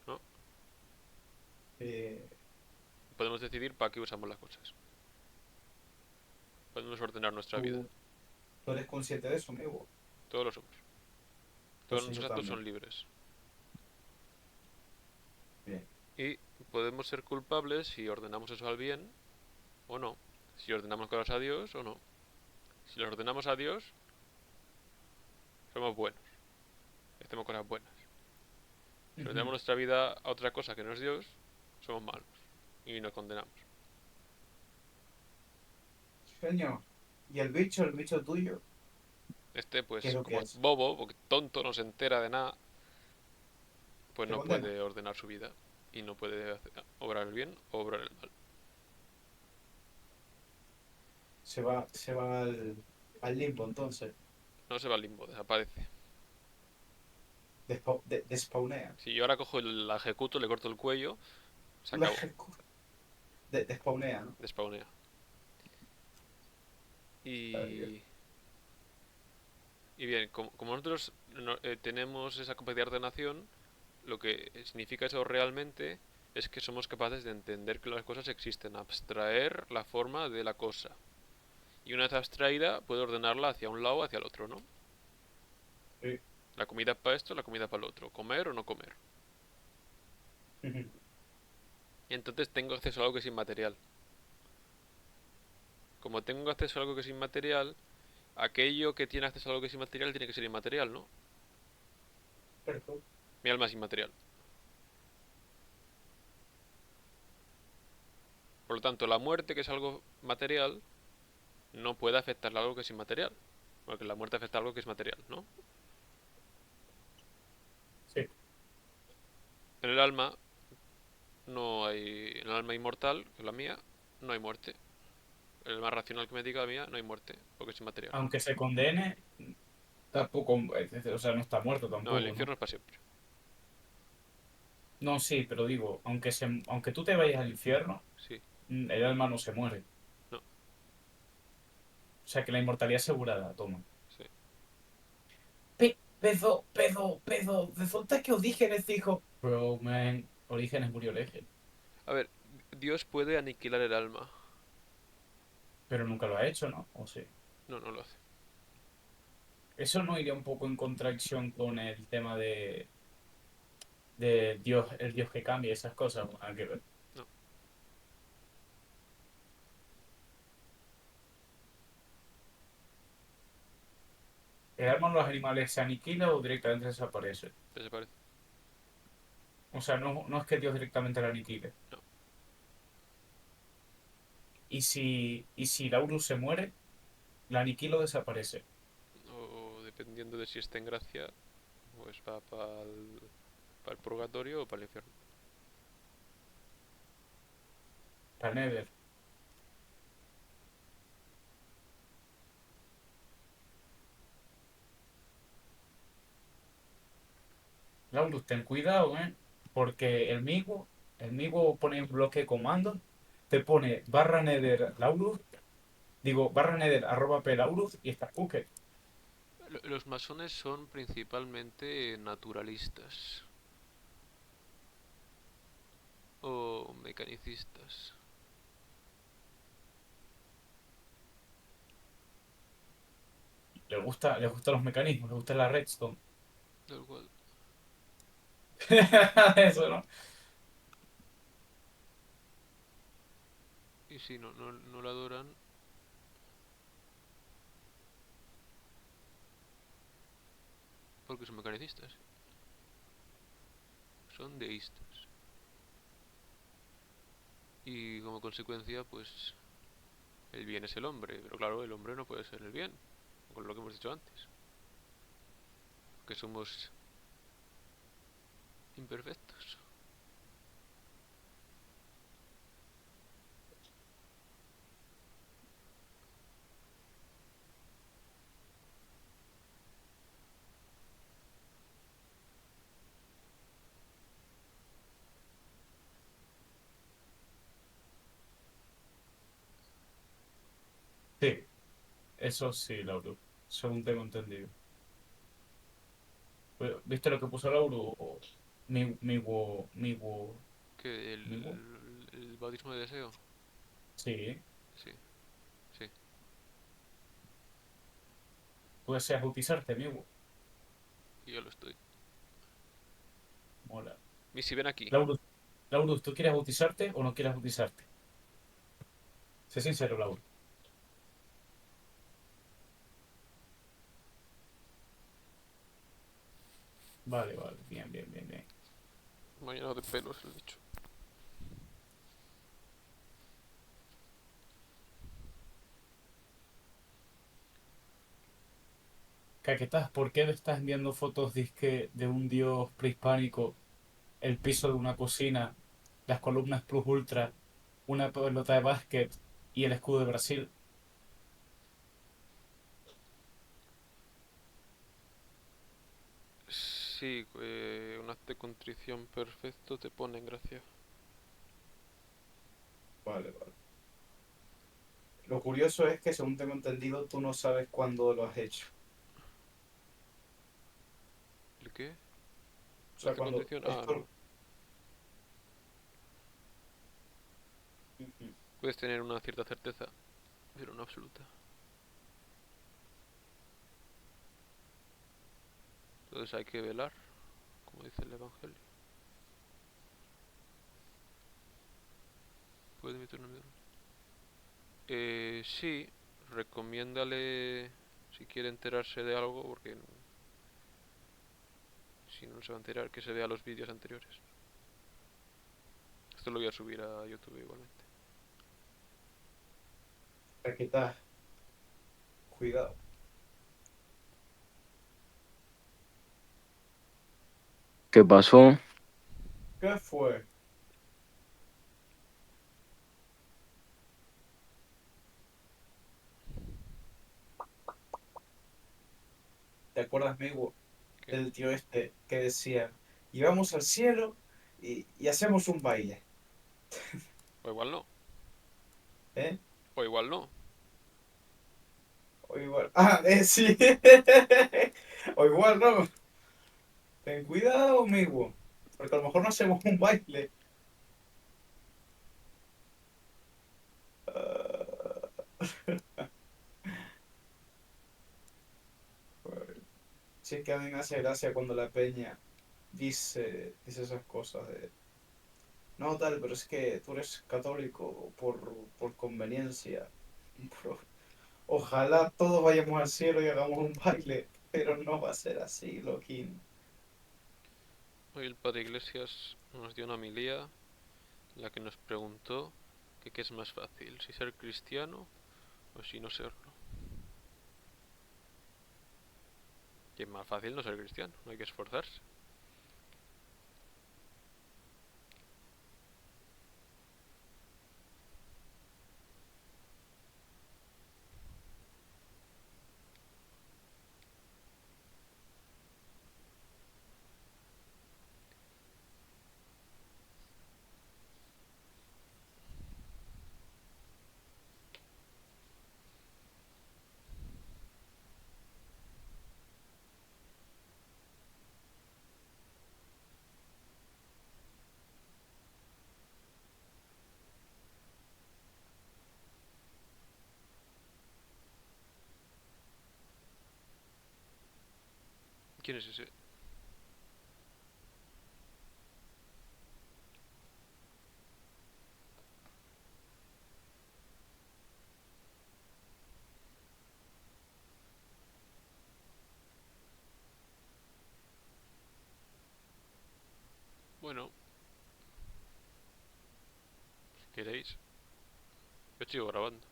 ¿no? Eh, Podemos decidir para qué usamos las cosas. Podemos ordenar nuestra vida. tú, tú eres consciente de eso, amigo. Todos lo somos. Todos Entonces yo nuestros actos también. son libres. Bien. Y podemos ser culpables si ordenamos eso al bien o no. Si ordenamos cosas a Dios o no. Si las ordenamos a Dios, somos buenos. Y hacemos cosas buenas. Si ordenamos nuestra vida a otra cosa que no es Dios, somos malos. Y nos condenamos. Coño, ¿y el bicho tuyo? Este, ¿Qué es pues, lo que como es es? bobo, porque tonto, no se entera de nada, pues ¿Te no condena? puede ordenar su vida. Y no puede obrar el bien o obrar el mal. Se va al limbo entonces. No se va al limbo, desaparece. Despawnea. Si yo ahora cojo la ejecuto, le corto el cuello, se La acabó. despawnea, ¿no? Despawnea. Está bien. Y bien, como nosotros tenemos esa capacidad de ordenación, lo que significa eso realmente es que somos capaces de entender que las cosas existen, abstraer la forma de la cosa. Y una vez abstraída, puede ordenarla hacia un lado o hacia el otro, ¿no? Sí. La comida para esto, la comida para el otro. Comer o no comer. Y entonces tengo acceso a algo que es inmaterial. Como tengo acceso a algo que es inmaterial, aquello que tiene acceso a algo que es inmaterial tiene que ser inmaterial, ¿no? Perfecto. Mi alma es inmaterial. Por lo tanto, la muerte, que es algo material, no puede afectar a algo que es inmaterial. Porque la muerte afecta a algo que es material, ¿no? Sí. En el alma no hay. En el alma inmortal, que es la mía, no hay muerte. En el alma racional que me diga la mía, no hay muerte, porque es inmaterial. Aunque se condene, tampoco, o sea, no está muerto No, el tampoco, ¿no? infierno es para siempre. No, sí, pero digo, aunque tú te vayas al infierno, Sí, el alma no se muere. no, O sea que la inmortalidad asegurada, toma. sí. Resulta que Orígenes dijo. Bro, man, Orígenes murió lejos. A ver, Dios puede aniquilar el alma. Pero nunca lo ha hecho, ¿no? ¿O sí? No, no lo hace. Eso no iría un poco en contradicción con el tema de Dios, el Dios que cambia esas cosas. Bueno, hay que ver. No. ¿El alma en los animales se aniquila o directamente desaparece? Desaparece. O sea, no es que Dios directamente la aniquile. No. ¿Y si Laurus se muere, la aniquila o desaparece? O dependiendo de si está en gracia, pues va para el purgatorio o para el infierno. La Nether. Laurus, ten cuidado, ¿eh? Porque el Migo pone un bloque de comando, te pone barra Nether Laurus, digo, barra Nether arroba P Laurus y está cooked. Los masones son principalmente naturalistas o mecanicistas. Le gustan los mecanismos, le gusta la redstone. Tal cual. Eso, ¿no? Y si no la adoran, porque son mecanicistas. Son deístas. Y como consecuencia, pues el bien es el hombre. Pero claro, el hombre no puede ser el bien. Con lo que hemos dicho antes. Que somos imperfectos. Sí, eso sí, Laurus, según tengo entendido. ¿Viste lo que puso Laurus? Miwo, Que Miwo. el bautismo de deseo. Sí, Sí, sí. tú deseas bautizarte, Miwo. Y yo lo estoy. Mola. Y si ven aquí. Laurus, ¿tú quieres bautizarte o no quieres bautizarte? Sé sincero, Laura. Vale, vale, bien, bien, bien, bien. Mañana de pelos el dicho. Caquetas, ¿por qué le estás enviando fotos disque de un dios prehispánico, el piso de una cocina, las columnas Plus Ultra, una pelota de básquet y el escudo de Brasil? Sí, un acto de contrición perfecto te pone en gracia. Vale, vale. Lo curioso es que, según tengo entendido, tú no sabes cuándo lo has hecho. ¿El qué? O sea, ¿Acto de cuando contrición? Ah, no. esto... Ujú. Puedes tener una cierta certeza, pero no absoluta. Entonces hay que velar, como dice el Evangelio. ¿Puede meter una medalla? Sí, recomiéndale si quiere enterarse de algo, porque si no se va a enterar, que se vea los vídeos anteriores. Esto lo voy a subir a YouTube igualmente. Caquetas, cuidado. ¿Qué pasó? ¿Qué fue? ¿Te acuerdas, amigo, ¿Qué? del tío este que decía, íbamos al cielo y hacemos un baile? O igual no, ¿Eh? o igual no. O igual. Ah, sí. O igual no. Ten cuidado, amigo. Porque a lo mejor no hacemos un baile. Ah, sí, es que a mí me hace gracia cuando la peña dice esas cosas de. No, tal, pero es que tú eres católico por conveniencia. Bro, ojalá todos vayamos al cielo y hagamos un baile, pero no va a ser así, loquín. Hoy el padre Iglesias nos dio una homilía en la que nos preguntó que qué es más fácil, si ser cristiano o si no serlo. Y es más fácil no ser cristiano, no hay que esforzarse. ¿Quién es ese? Bueno, si queréis, yo sigo grabando.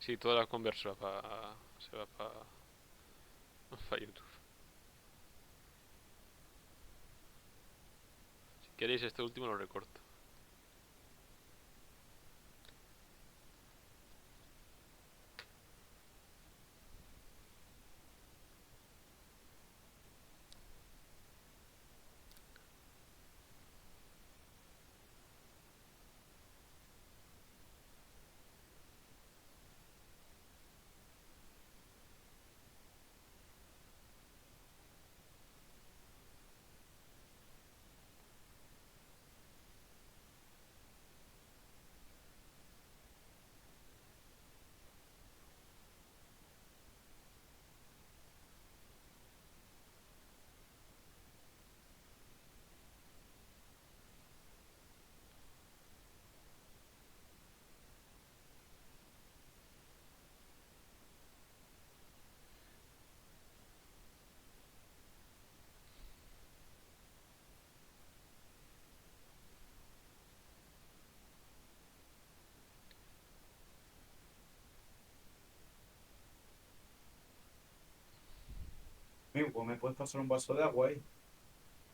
Sí, toda la conversa se va para YouTube. Si queréis este último lo recorto. Amigo, pues me puedes pasar un vaso de agua ahí.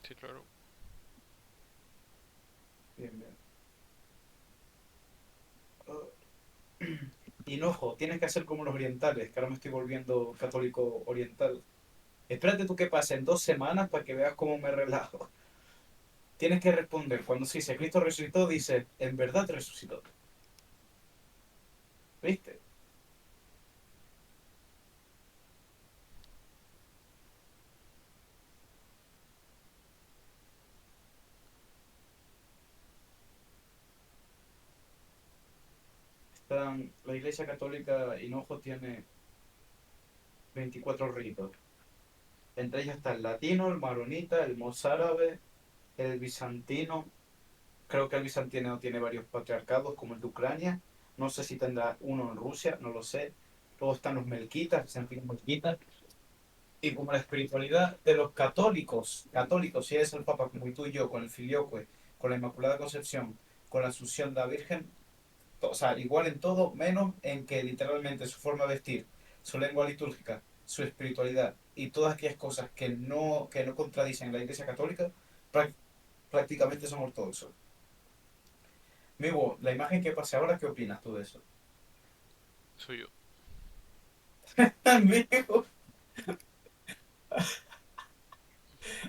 Sí, claro. Bien, bien. Hinojo, tienes que hacer como los orientales, que ahora me estoy volviendo católico oriental. Espérate tú que pasen 2 semanas para que veas cómo me relajo. Tienes que responder, cuando se dice Cristo resucitó, dice, en verdad resucitó. ¿Viste? La Iglesia Católica Hinojo tiene 24 ritos. Entre ellos está el latino, el maronita, el mozárabe, el bizantino. Creo que el bizantino tiene varios patriarcados, como el de Ucrania. No sé si tendrá uno en Rusia, no lo sé. Luego están los melquitas, bizantinos melquitas. Y como la espiritualidad de los católicos, si eres el Papa como tú y yo, con el filioque, con la Inmaculada Concepción, con la Asunción de la Virgen, o sea, igual en todo, menos en que literalmente su forma de vestir, su lengua litúrgica, su espiritualidad y todas aquellas cosas que no contradicen la Iglesia Católica, prácticamente son ortodoxos. Amigo, la imagen que pase ahora, ¿qué opinas tú de eso? Soy yo. Amigo,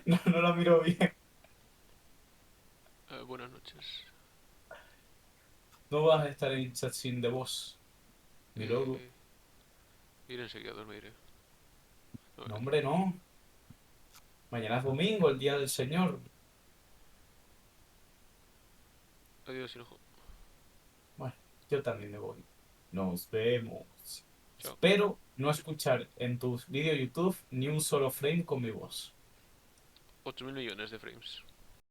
no la miro bien. Buenas noches. No vas a estar en chat sin de voz, mi loco. Iré enseguida a dormir. No, hombre, no. Mañana es domingo, el día del Señor. Adiós, Hinojo. Bueno, yo también me voy. Nos vemos. Chao. Espero no escuchar en tus vídeos YouTube ni un solo frame con mi voz. 8.000 millones de frames.